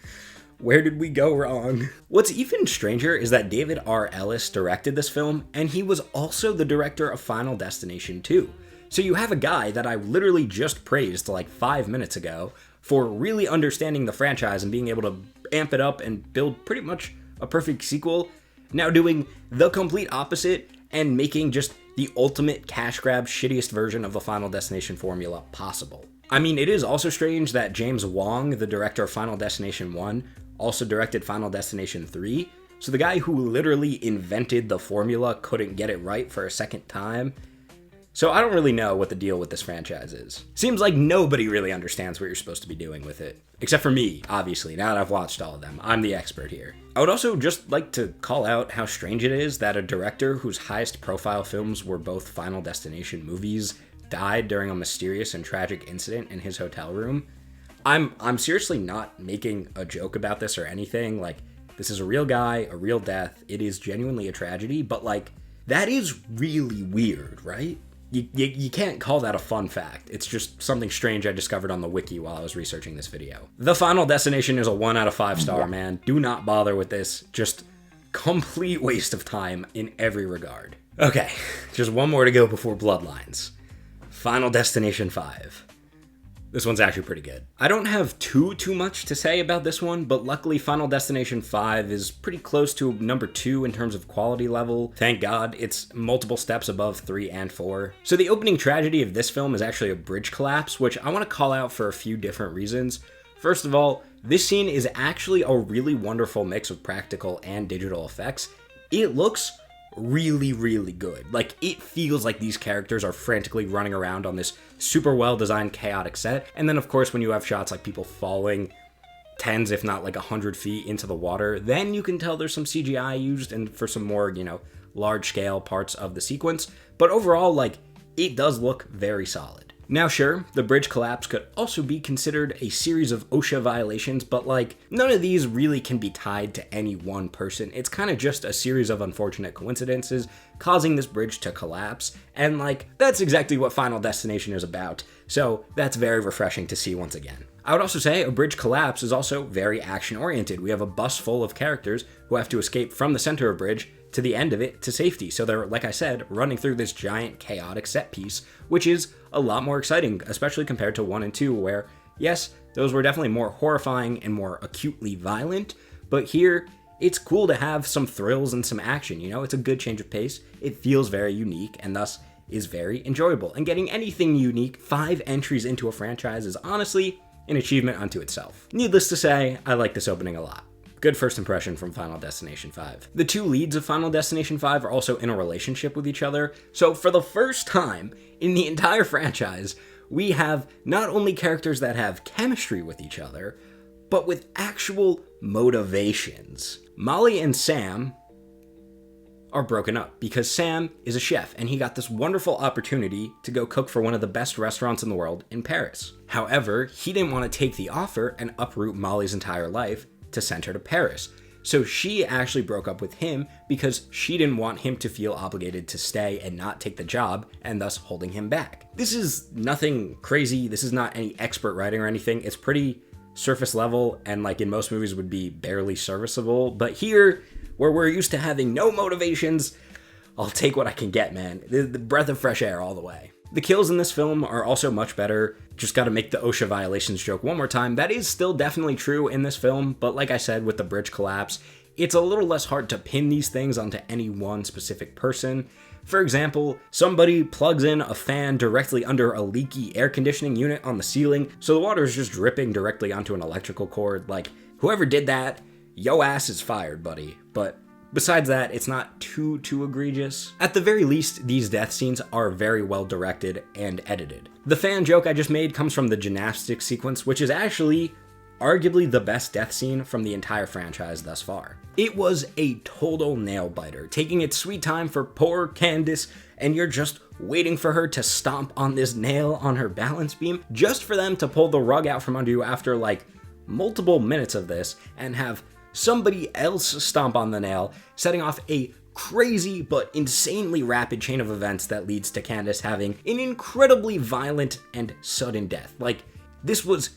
Where did we go wrong? What's even stranger is that David R. Ellis directed this film, and he was also the director of Final Destination 2. So you have a guy that I literally just praised like 5 minutes ago for really understanding the franchise and being able to amp it up and build pretty much a perfect sequel, now doing the complete opposite and making just the ultimate cash grab shittiest version of the Final Destination formula possible. I mean, it is also strange that James Wong, the director of Final Destination 1, also directed Final Destination 3, so the guy who literally invented the formula couldn't get it right for a second time. So I don't really know what the deal with this franchise is. Seems like nobody really understands what you're supposed to be doing with it. Except for me, obviously, now that I've watched all of them. I'm the expert here. I would also just like to call out how strange it is that a director whose highest profile films were both Final Destination movies died during a mysterious and tragic incident in his hotel room. I'm seriously not making a joke about this or anything. Like, this is a real guy, a real death. It is genuinely a tragedy, but like, that is really weird, right? You can't call that a fun fact. It's just something strange I discovered on the wiki while I was researching this video. The Final Destination is a 1 out of 5 star, man. Do not bother with this. Just complete waste of time in every regard. Okay, just one more to go before Bloodlines. Final Destination 5. This one's actually pretty good. I don't have too much to say about this one, but luckily Final Destination 5 is pretty close to number 2 in terms of quality level. Thank God, it's multiple steps above 3 and 4. So the opening tragedy of this film is actually a bridge collapse, which I want to call out for a few different reasons. First of all, this scene is actually a really wonderful mix of practical and digital effects. It looks really, really good. Like, it feels like these characters are frantically running around on this super well-designed, chaotic set. And then, of course, when you have shots like people falling tens, if not like 100 feet into the water, then you can tell there's some CGI used and for some more, large-scale parts of the sequence. But overall, like, it does look very solid. Now, sure, the bridge collapse could also be considered a series of OSHA violations, but like, none of these really can be tied to any one person. It's kind of just a series of unfortunate coincidences causing this bridge to collapse, and like, that's exactly what Final Destination is about, so that's very refreshing to see once again. I would also say a bridge collapse is also very action-oriented. We have a bus full of characters who have to escape from the center of a bridge to the end of it to safety. So they're, like I said, running through this giant chaotic set piece, which is a lot more exciting, especially compared to 1 and 2, where, yes, those were definitely more horrifying and more acutely violent, but here, it's cool to have some thrills and some action, It's a good change of pace. It feels very unique, and thus is very enjoyable. And getting anything unique 5 entries into a franchise is honestly an achievement unto itself. Needless to say, I like this opening a lot. Good first impression from Final Destination 5. The two leads of Final Destination 5 are also in a relationship with each other, so for the first time in the entire franchise, we have not only characters that have chemistry with each other, but with actual motivations. Molly and Sam are broken up because Sam is a chef and he got this wonderful opportunity to go cook for one of the best restaurants in the world in Paris. However, he didn't want to take the offer and uproot Molly's entire life to send her to Paris. So she actually broke up with him because she didn't want him to feel obligated to stay and not take the job, and thus holding him back. This is nothing crazy. This is not any expert writing or anything. It's pretty surface level and, like in most movies, would be barely serviceable. But here, where we're used to having no motivations, I'll take what I can get, man. The breath of fresh air all the way. The kills in this film are also much better. Just gotta make the OSHA violations joke one more time. That is still definitely true in this film, but like I said, with the bridge collapse, it's a little less hard to pin these things onto any one specific person. For example, somebody plugs in a fan directly under a leaky air conditioning unit on the ceiling, so the water is just dripping directly onto an electrical cord. Like, whoever did that, yo ass is fired, buddy. But besides that, it's not too egregious. At the very least, these death scenes are very well directed and edited. The fan joke I just made comes from the gymnastics sequence, which is actually arguably the best death scene from the entire franchise thus far. It was a total nail biter, taking its sweet time for poor Candace, and you're just waiting for her to stomp on this nail on her balance beam, just for them to pull the rug out from under you after like multiple minutes of this and have somebody else stomp on the nail, setting off a crazy but insanely rapid chain of events that leads to Candace having an incredibly violent and sudden death. Like, this was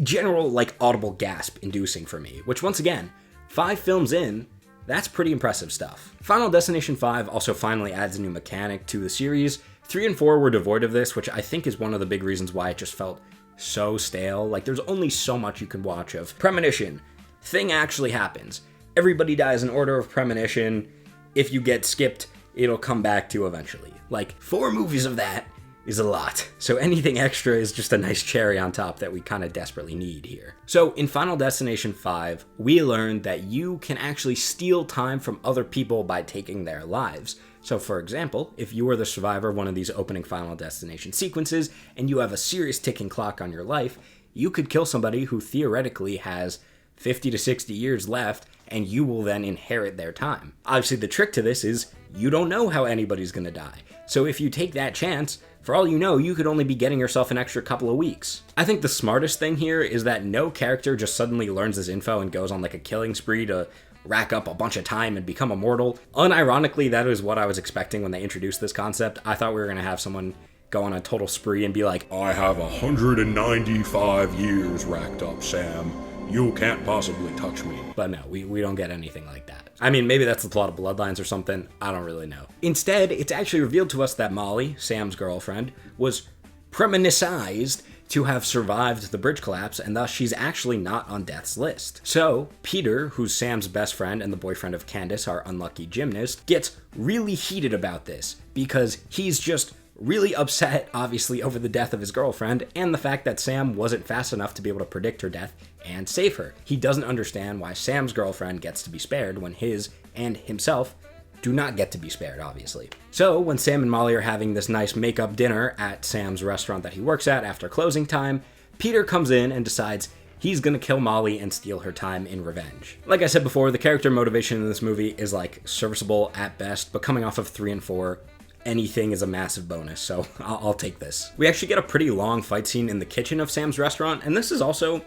general, like, audible gasp inducing for me, which once again, 5 films in, that's pretty impressive stuff. Final Destination 5 also finally adds a new mechanic to the series. 3 and 4 were devoid of this, which I think is one of the big reasons why it just felt so stale. Like, there's only so much you can watch of premonition. Thing actually happens. Everybody dies in order of premonition. If you get skipped, it'll come back to eventually. Like, 4 movies of that is a lot. So anything extra is just a nice cherry on top that we kind of desperately need here. So in Final Destination 5, we learned that you can actually steal time from other people by taking their lives. So for example, if you are the survivor of one of these opening Final Destination sequences and you have a serious ticking clock on your life, you could kill somebody who theoretically has 50 to 60 years left, and you will then inherit their time. Obviously, the trick to this is you don't know how anybody's gonna die. So if you take that chance, for all you know, you could only be getting yourself an extra couple of weeks. I think the smartest thing here is that no character just suddenly learns this info and goes on like a killing spree to rack up a bunch of time and become immortal. Unironically, that is what I was expecting when they introduced this concept. I thought we were gonna have someone go on a total spree and be like, I have 195 years racked up, Sam. You can't possibly touch me. But no, we don't get anything like that. I mean, maybe that's the plot of Bloodlines or something. I don't really know. Instead, it's actually revealed to us that Molly, Sam's girlfriend, was premonitionized to have survived the bridge collapse, and thus she's actually not on death's list. So, Peter, who's Sam's best friend and the boyfriend of Candace, our unlucky gymnast, gets really heated about this because he's just really upset, obviously, over the death of his girlfriend and the fact that Sam wasn't fast enough to be able to predict her death and save her. He doesn't understand why Sam's girlfriend gets to be spared when his and himself do not get to be spared, obviously. So when Sam and Molly are having this nice make-up dinner at Sam's restaurant that he works at after closing time, Peter comes in and decides he's gonna kill Molly and steal her time in revenge. Like I said before, the character motivation in this movie is like serviceable at best, but coming off of 3 and 4, anything is a massive bonus, so I'll take this. We actually get a pretty long fight scene in the kitchen of Sam's restaurant, and this is also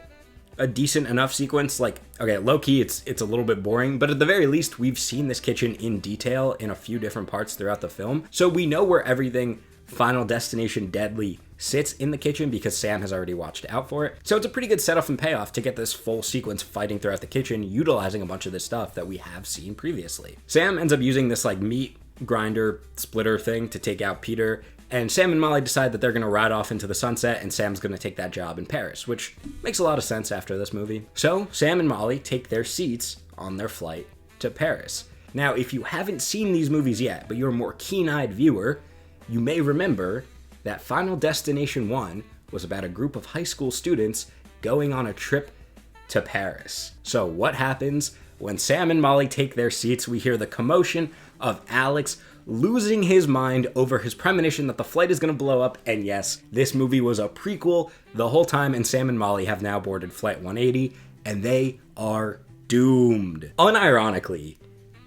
a decent enough sequence. Like, okay, low-key, it's a little bit boring, but at the very least, we've seen this kitchen in detail in a few different parts throughout the film, so we know where everything Final Destination deadly sits in the kitchen because Sam has already watched out for it. So it's a pretty good setup and payoff to get this full sequence fighting throughout the kitchen, utilizing a bunch of this stuff that we have seen previously. Sam ends up using this like meat grinder splitter thing to take out Peter, and Sam and Molly decide that they're going to ride off into the sunset and Sam's going to take that job in Paris, which makes a lot of sense after this movie. So Sam and Molly take their seats on their flight to Paris. Now, if you haven't seen these movies yet, but you're a more keen-eyed viewer, you may remember that Final Destination 1 was about a group of high school students going on a trip to Paris. So what happens? When Sam and Molly take their seats, we hear the commotion of Alex losing his mind over his premonition that the flight is going to blow up. And yes, this movie was a prequel the whole time, and Sam and Molly have now boarded Flight 180, and they are doomed. Unironically,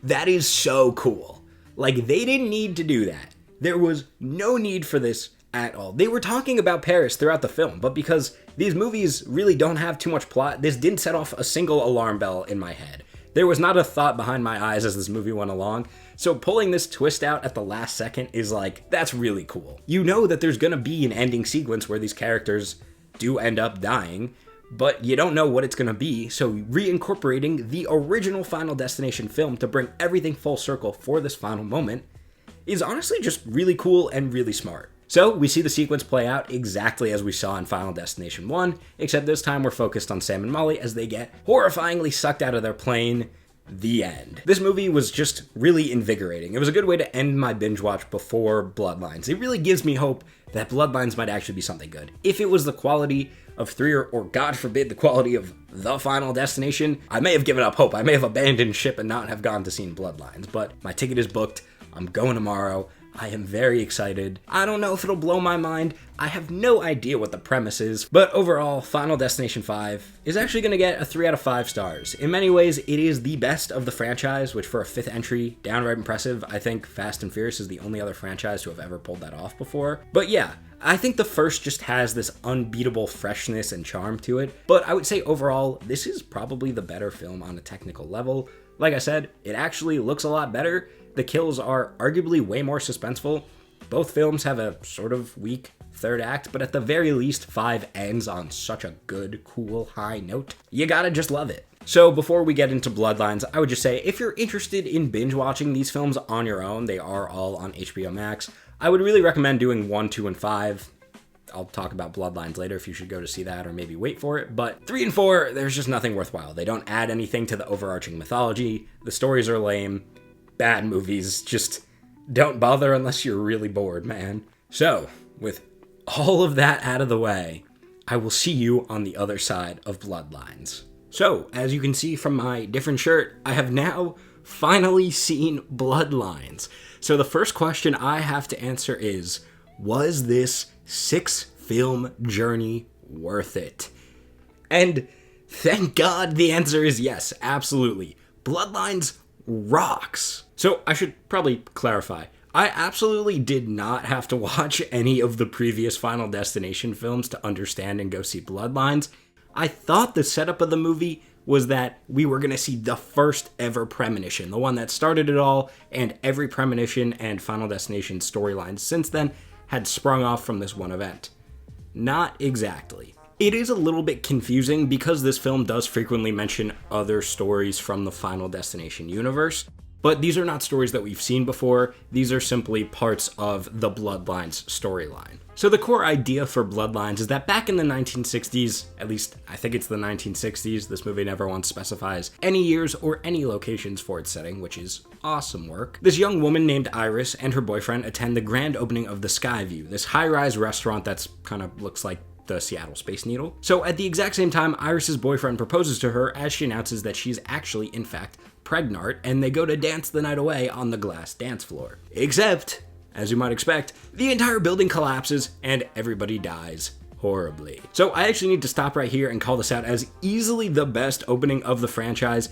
that is so cool. Like, they didn't need to do that. There was no need for this at all. They were talking about Paris throughout the film, but because these movies really don't have too much plot, this didn't set off a single alarm bell in my head. There was not a thought behind my eyes as this movie went along, so pulling this twist out at the last second is like, that's really cool. You know that there's gonna be an ending sequence where these characters do end up dying, but you don't know what it's gonna be, so reincorporating the original Final Destination film to bring everything full circle for this final moment is honestly just really cool and really smart. So we see the sequence play out exactly as we saw in Final Destination 1, except this time we're focused on Sam and Molly as they get horrifyingly sucked out of their plane. The end. This movie was just really invigorating. It was a good way to end my binge watch before Bloodlines. It really gives me hope that Bloodlines might actually be something good. If it was the quality of 3 or God forbid, the quality of The Final Destination, I may have given up hope. I may have abandoned ship and not have gone to see Bloodlines, but my ticket is booked. I'm going tomorrow. I am very excited. I don't know if it'll blow my mind. I have no idea what the premise is, but overall, Final Destination 5 is actually going to get a 3 out of 5 stars. In many ways, it is the best of the franchise, which for a 5th entry, downright impressive. I think Fast and Furious is the only other franchise to have ever pulled that off before. But yeah, I think the first just has this unbeatable freshness and charm to it, but I would say overall, this is probably the better film on a technical level. Like I said, it actually looks a lot better. The kills are arguably way more suspenseful. Both films have a sort of weak third act, but at the very least, 5 ends on such a good, cool, high note. You gotta just love it. So before we get into Bloodlines, I would just say, if you're interested in binge watching these films on your own, they are all on HBO Max, I would really recommend doing 1, 2, and 5. I'll talk about Bloodlines later if you should go to see that or maybe wait for it. But 3 and 4, there's just nothing worthwhile. They don't add anything to the overarching mythology. The stories are lame. Bad movies. Just don't bother unless you're really bored, man. So, with all of that out of the way, I will see you on the other side of Bloodlines. So, as you can see from my different shirt, I have now finally seen Bloodlines. So the first question I have to answer is, was this 6-film journey worth it? And thank God the answer is yes, absolutely. Bloodlines rocks. So I should probably clarify. I absolutely did not have to watch any of the previous Final Destination films to understand and go see Bloodlines. I thought the setup of the movie was that we were going to see the first ever premonition, the one that started it all, and every premonition and Final Destination storyline since then had sprung off from this one event. Not exactly. It is a little bit confusing because this film does frequently mention other stories from the Final Destination universe, but these are not stories that we've seen before. These are simply parts of the Bloodlines storyline. So the core idea for Bloodlines is that back in the 1960s, at least I think it's the 1960s, this movie never once specifies any years or any locations for its setting, which is awesome work. This young woman named Iris and her boyfriend attend the grand opening of the Skyview, this high-rise restaurant that's kind of looks like the Seattle Space Needle. So at the exact same time, Iris's boyfriend proposes to her as she announces that she's actually, in fact, pregnant, and they go to dance the night away on the glass dance floor. Except, as you might expect, the entire building collapses and everybody dies horribly. So I actually need to stop right here and call this out as easily the best opening of the franchise.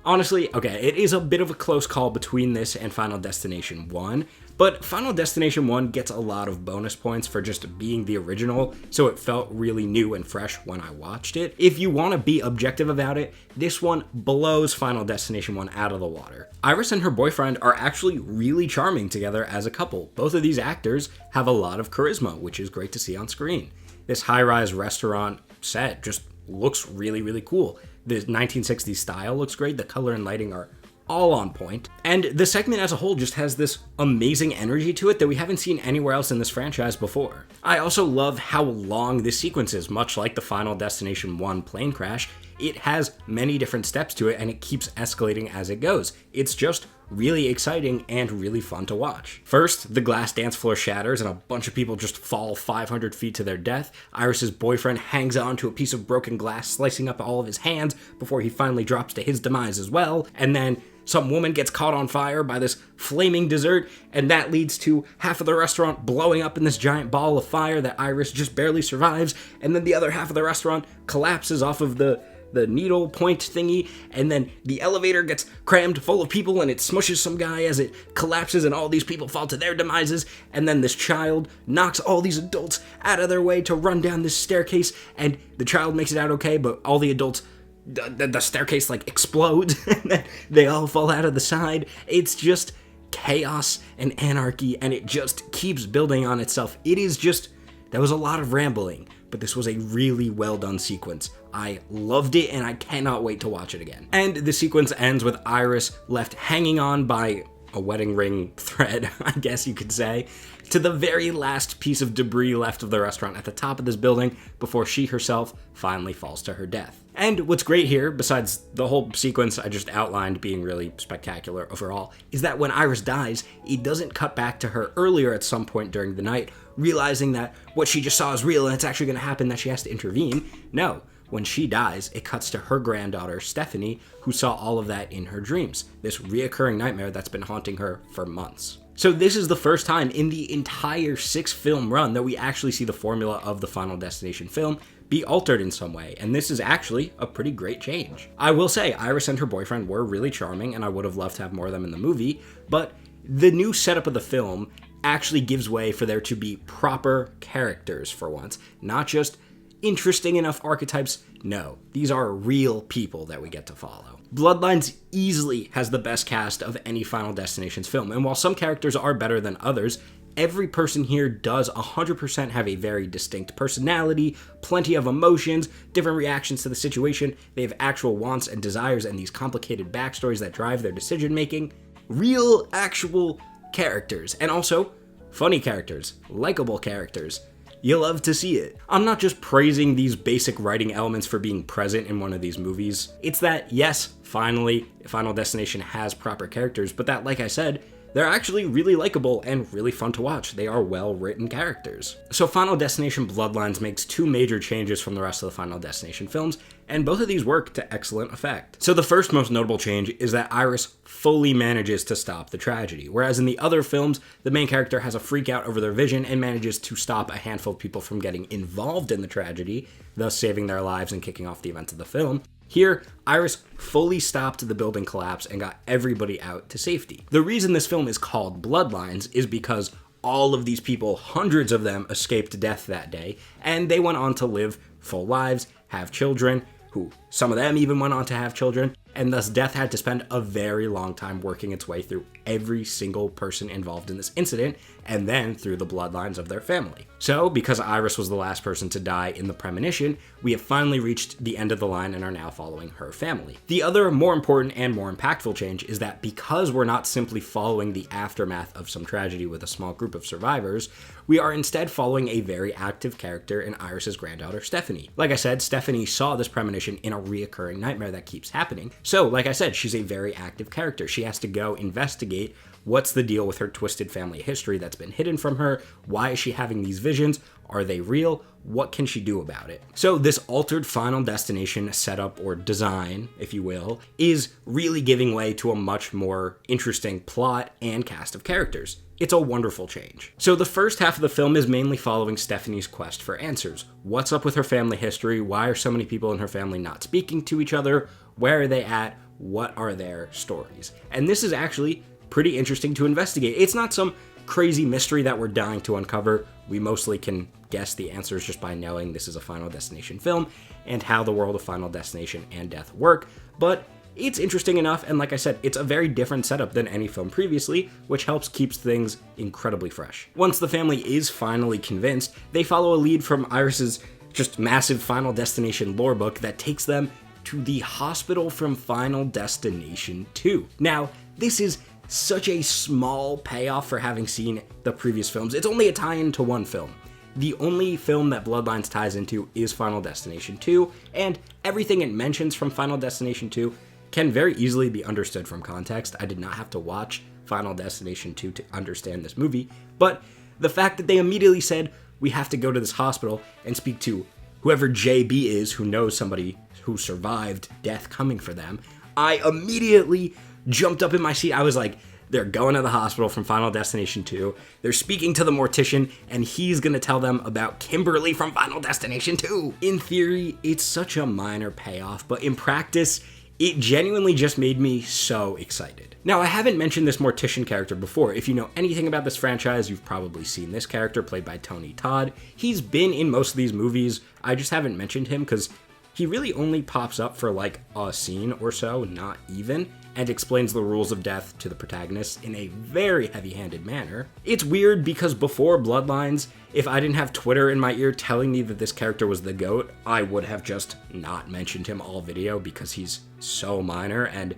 Honestly, okay, it is a bit of a close call between this and Final Destination 1, but Final Destination 1 gets a lot of bonus points for just being the original, so it felt really new and fresh when I watched it. If you want to be objective about it, this one blows Final Destination 1 out of the water. Iris and her boyfriend are actually really charming together as a couple. Both of these actors have a lot of charisma, which is great to see on screen. This high-rise restaurant set just looks really, really cool. The 1960s style looks great. The color and lighting are all on point. And the segment as a whole just has this amazing energy to it that we haven't seen anywhere else in this franchise before. I also love how long this sequence is, much like the Final Destination 1 plane crash. It has many different steps to it and it keeps escalating as it goes. It's just really exciting and really fun to watch. First, the glass dance floor shatters and a bunch of people just fall 500 feet to their death. Iris's boyfriend hangs on to a piece of broken glass, slicing up all of his hands before he finally drops to his demise as well. And then some woman gets caught on fire by this flaming dessert, and that leads to half of the restaurant blowing up in this giant ball of fire that Iris just barely survives, and then the other half of the restaurant collapses off of the needle point thingy, and then the elevator gets crammed full of people and it smushes some guy as it collapses and all these people fall to their demises, and then this child knocks all these adults out of their way to run down this staircase, and the child makes it out okay, but all the adults, the staircase like explodes and then they all fall out of the side. It's just chaos and anarchy, and it just keeps building on itself. That was a lot of rambling, but this was a really well done sequence. I loved it, and I cannot wait to watch it again. And the sequence ends with Iris left hanging on by a wedding ring thread, I guess you could say, to the very last piece of debris left of the restaurant at the top of this building before she herself finally falls to her death. And what's great here, besides the whole sequence I just outlined being really spectacular overall, is that when Iris dies, it doesn't cut back to her earlier at some point during the night, realizing that what she just saw is real and it's actually going to happen, that she has to intervene. No. When she dies, it cuts to her granddaughter, Stephanie, who saw all of that in her dreams, this reoccurring nightmare that's been haunting her for months. So this is the first time in the entire 6-film run that we actually see the formula of the Final Destination film be altered in some way, and this is actually a pretty great change. I will say, Iris and her boyfriend were really charming, and I would have loved to have more of them in the movie, but the new setup of the film actually gives way for there to be proper characters for once, not just interesting enough archetypes. No, these are real people that we get to follow. Bloodlines easily has the best cast of any Final Destinations film, and while some characters are better than others, every person here does 100% have a very distinct personality, plenty of emotions, different reactions to the situation, they have actual wants and desires and these complicated backstories that drive their decision making. Real, actual characters, and also funny characters, likable characters. You love to see it. I'm not just praising these basic writing elements for being present in one of these movies. It's that, yes, finally, Final Destination has proper characters, but that, like I said, they're actually really likable and really fun to watch. They are well-written characters. So Final Destination Bloodlines makes 2 major changes from the rest of the Final Destination films, and both of these work to excellent effect. So the first most notable change is that Iris fully manages to stop the tragedy, whereas in the other films, the main character has a freak out over their vision and manages to stop a handful of people from getting involved in the tragedy, thus saving their lives and kicking off the events of the film. Here, Iris fully stopped the building collapse and got everybody out to safety. The reason this film is called Bloodlines is because all of these people, hundreds of them, escaped death that day, and they went on to live full lives, have children, who some of them even went on to have children, and thus death had to spend a very long time working its way through every single person involved in this incident, and then through the bloodlines of their family. So, because Iris was the last person to die in the premonition, we have finally reached the end of the line and are now following her family. The other more important and more impactful change is that because we're not simply following the aftermath of some tragedy with a small group of survivors, we are instead following a very active character in Iris's granddaughter, Stephanie. Like I said, Stephanie saw this premonition in a reoccurring nightmare that keeps happening. So, like I said, she's a very active character. She has to go investigate what's the deal with her twisted family history that's been hidden from her. Why is she having these visions? Are they real? What can she do about it? So this altered Final Destination setup or design, if you will, is really giving way to a much more interesting plot and cast of characters. It's a wonderful change. So the first half of the film is mainly following Stephanie's quest for answers. What's up with her family history? Why are so many people in her family not speaking to each other? Where are they at? What are their stories? And this is actually pretty interesting to investigate. It's not some crazy mystery that we're dying to uncover. We mostly can guess the answers just by knowing this is a Final Destination film and how the world of Final Destination and death work, but it's interesting enough, and like I said, it's a very different setup than any film previously, which helps keep things incredibly fresh. Once the family is finally convinced, they follow a lead from Iris's just massive Final Destination lore book that takes them to the hospital from Final Destination 2. Now, this is such a small payoff for having seen the previous films. It's only a tie-in to one film. The only film that Bloodlines ties into is Final Destination 2, and everything it mentions from Final Destination 2 can very easily be understood from context. I did not have to watch Final Destination 2 to understand this movie, but the fact that they immediately said, we have to go to this hospital and speak to whoever JB is who knows somebody who survived death coming for them, I immediately jumped up in my seat. I was like, they're going to the hospital from Final Destination 2. They're speaking to the mortician, and he's going to tell them about Kimberly from Final Destination 2. In theory, it's such a minor payoff, but in practice, it genuinely just made me so excited. Now, I haven't mentioned this mortician character before. If you know anything about this franchise, you've probably seen this character played by Tony Todd. He's been in most of these movies. I just haven't mentioned him because he really only pops up for like a scene or so, not even, and explains the rules of death to the protagonist in a very heavy-handed manner. It's weird because before Bloodlines, if I didn't have Twitter in my ear telling me that this character was the GOAT, I would have just not mentioned him all video because he's so minor and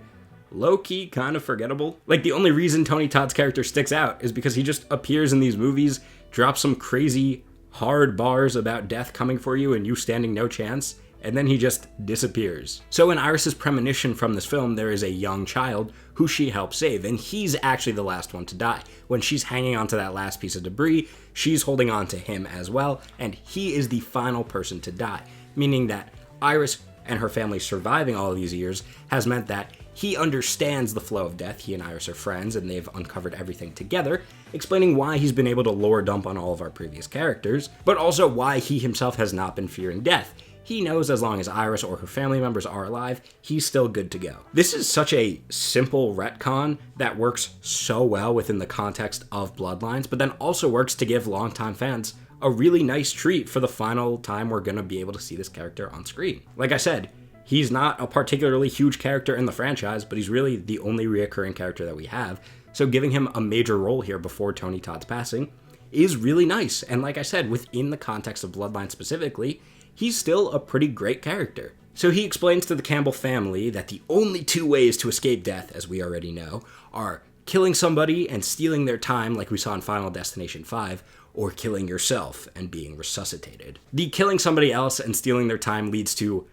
low-key kind of forgettable. Like, the only reason Tony Todd's character sticks out is because he just appears in these movies, drops some crazy hard bars about death coming for you and you standing no chance, and then he just disappears. So in Iris's premonition from this film, there is a young child who she helps save, and he's actually the last one to die. When she's hanging onto that last piece of debris, she's holding on to him as well, and he is the final person to die, meaning that Iris and her family surviving all of these years has meant that he understands the flow of death. He and Iris are friends, and they've uncovered everything together, explaining why he's been able to lore dump on all of our previous characters, but also why he himself has not been fearing death. He knows as long as Iris or her family members are alive, he's still good to go. This is such a simple retcon that works so well within the context of Bloodlines, but then also works to give longtime fans a really nice treat for the final time we're gonna be able to see this character on screen. Like I said, he's not a particularly huge character in the franchise, but he's really the only reoccurring character that we have, so giving him a major role here before Tony Todd's passing is really nice. And like I said, within the context of Bloodlines specifically, he's still a pretty great character. So he explains to the Campbell family that the only two ways to escape death, as we already know, are killing somebody and stealing their time like we saw in Final Destination 5, or killing yourself and being resuscitated. The killing somebody else and stealing their time leads to,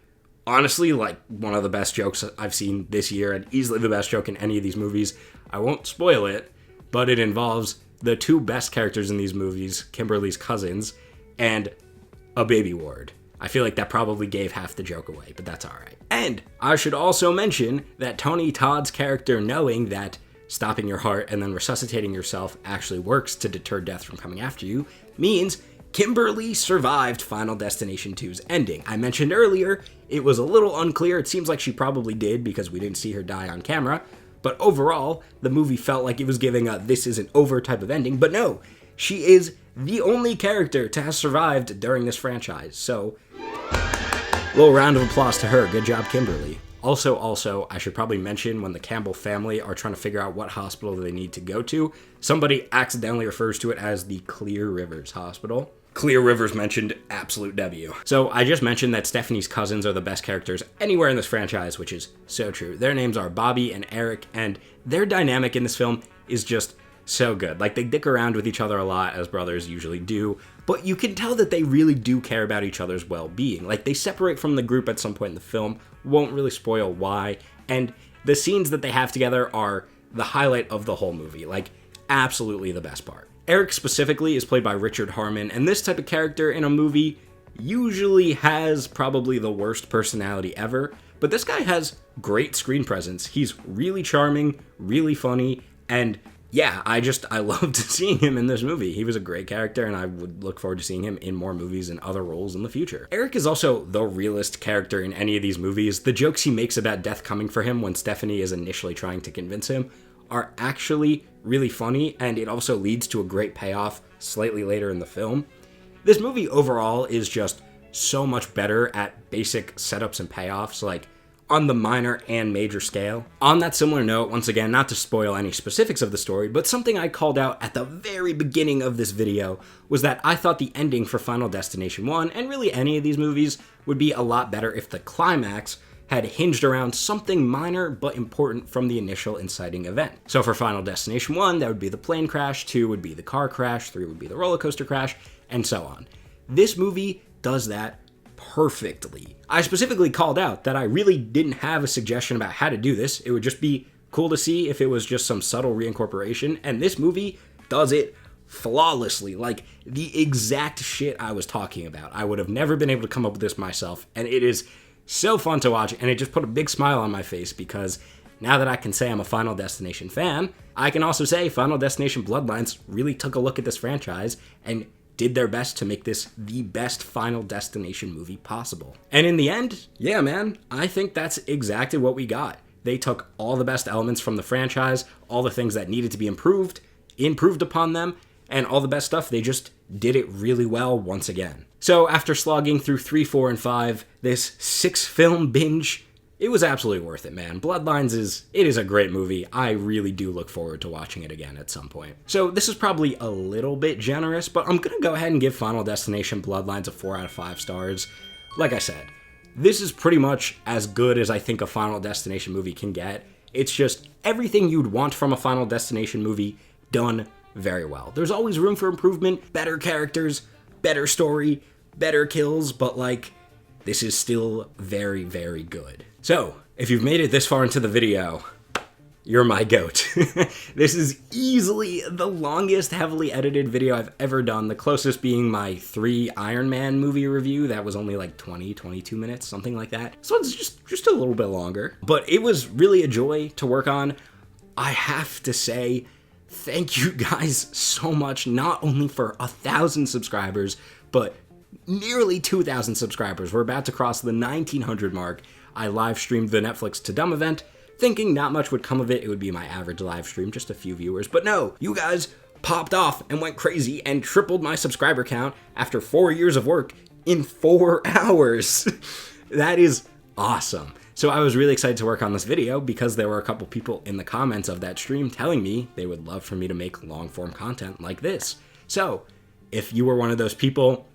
honestly, like one of the best jokes I've seen this year, and easily the best joke in any of these movies. I won't spoil it, but it involves the two best characters in these movies, Kimberly's cousins, and a baby ward. I feel like that probably gave half the joke away, but that's alright. And I should also mention that Tony Todd's character knowing that stopping your heart and then resuscitating yourself actually works to deter death from coming after you means Kimberly survived Final Destination 2's ending. I mentioned earlier, it was a little unclear. It seems like she probably did because we didn't see her die on camera, but overall, the movie felt like it was giving a this isn't over type of ending, but no, she is the only character to have survived during this franchise, so little round of applause to her. Good job, Kimberly. Also, I should probably mention when the Campbell family are trying to figure out what hospital they need to go to, somebody accidentally refers to it as the Clear Rivers Hospital. Clear Rivers mentioned, absolute W. So I just mentioned that Stephanie's cousins are the best characters anywhere in this franchise, which is so true. Their names are Bobby and Eric, and their dynamic in this film is just so good. Like, they dick around with each other a lot, as brothers usually do, but you can tell that they really do care about each other's well-being. Like, they separate from the group at some point in the film, won't really spoil why, and the scenes that they have together are the highlight of the whole movie. Like, absolutely the best part. Eric specifically is played by Richard Harmon, and this type of character in a movie usually has probably the worst personality ever, but this guy has great screen presence. He's really charming, really funny, and yeah, I loved seeing him in this movie. He was a great character, and I would look forward to seeing him in more movies and other roles in the future. Eric is also the realest character in any of these movies. The jokes he makes about death coming for him when Stephanie is initially trying to convince him are actually really funny, and it also leads to a great payoff slightly later in the film. This movie overall is just so much better at basic setups and payoffs, like on the minor and major scale. On that similar note, once again, not to spoil any specifics of the story, but something I called out at the very beginning of this video was that I thought the ending for Final Destination 1, and really any of these movies, would be a lot better if the climax had hinged around something minor but important from the initial inciting event. So for Final Destination 1, that would be the plane crash, 2 would be the car crash, 3 would be the roller coaster crash, and so on. This movie does that perfectly. I specifically called out that I really didn't have a suggestion about how to do this. It would just be cool to see if it was just some subtle reincorporation, and this movie does it flawlessly, like the exact shit I was talking about. I would have never been able to come up with this myself, and it is so fun to watch, and it just put a big smile on my face because now that I can say I'm a Final Destination fan, I can also say Final Destination Bloodlines really took a look at this franchise and did their best to make this the best Final Destination movie possible. And in the end, yeah, man, I think that's exactly what we got. They took all the best elements from the franchise, all the things that needed to be improved upon them, and all the best stuff, they just did it really well once again. So after slogging through 3, 4, and 5, this 6-film binge, it was absolutely worth it, man. Bloodlines is a great movie. I really do look forward to watching it again at some point. So this is probably a little bit generous, but I'm gonna go ahead and give Final Destination Bloodlines a 4 out of 5 stars. Like I said, this is pretty much as good as I think a Final Destination movie can get. It's just everything you'd want from a Final Destination movie done very well. There's always room for improvement, better characters, better story, better kills, but like, this is still very, very good. So, if you've made it this far into the video, you're my goat. This is easily the longest heavily edited video I've ever done, the closest being my 3 Iron Man movie review. That was only like 20, 22 minutes, something like that. This one's just a little bit longer, but it was really a joy to work on. I have to say, thank you guys so much, not only for 1,000 subscribers, but nearly 2,000 subscribers. We're about to cross the 1,900 mark. I live streamed the Netflix to Dumb event, thinking not much would come of it. It would be my average live stream, just a few viewers. But no, you guys popped off and went crazy and tripled my subscriber count after 4 years of work in 4 hours. That is awesome. So I was really excited to work on this video because there were a couple people in the comments of that stream telling me they would love for me to make long form content like this. So if you were one of those people,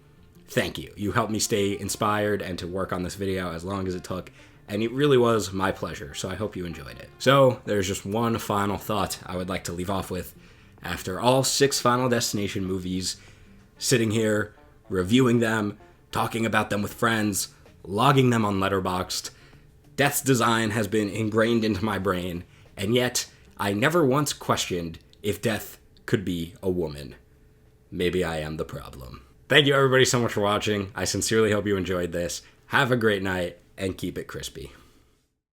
thank you. You helped me stay inspired and to work on this video as long as it took, and it really was my pleasure, so I hope you enjoyed it. So there's just one final thought I would like to leave off with. After all 6 Final Destination movies, sitting here, reviewing them, talking about them with friends, logging them on Letterboxd, Death's design has been ingrained into my brain, and yet I never once questioned if Death could be a woman. Maybe I am the problem. Thank you everybody so much for watching. I sincerely hope you enjoyed this. Have a great night, and keep it crispy.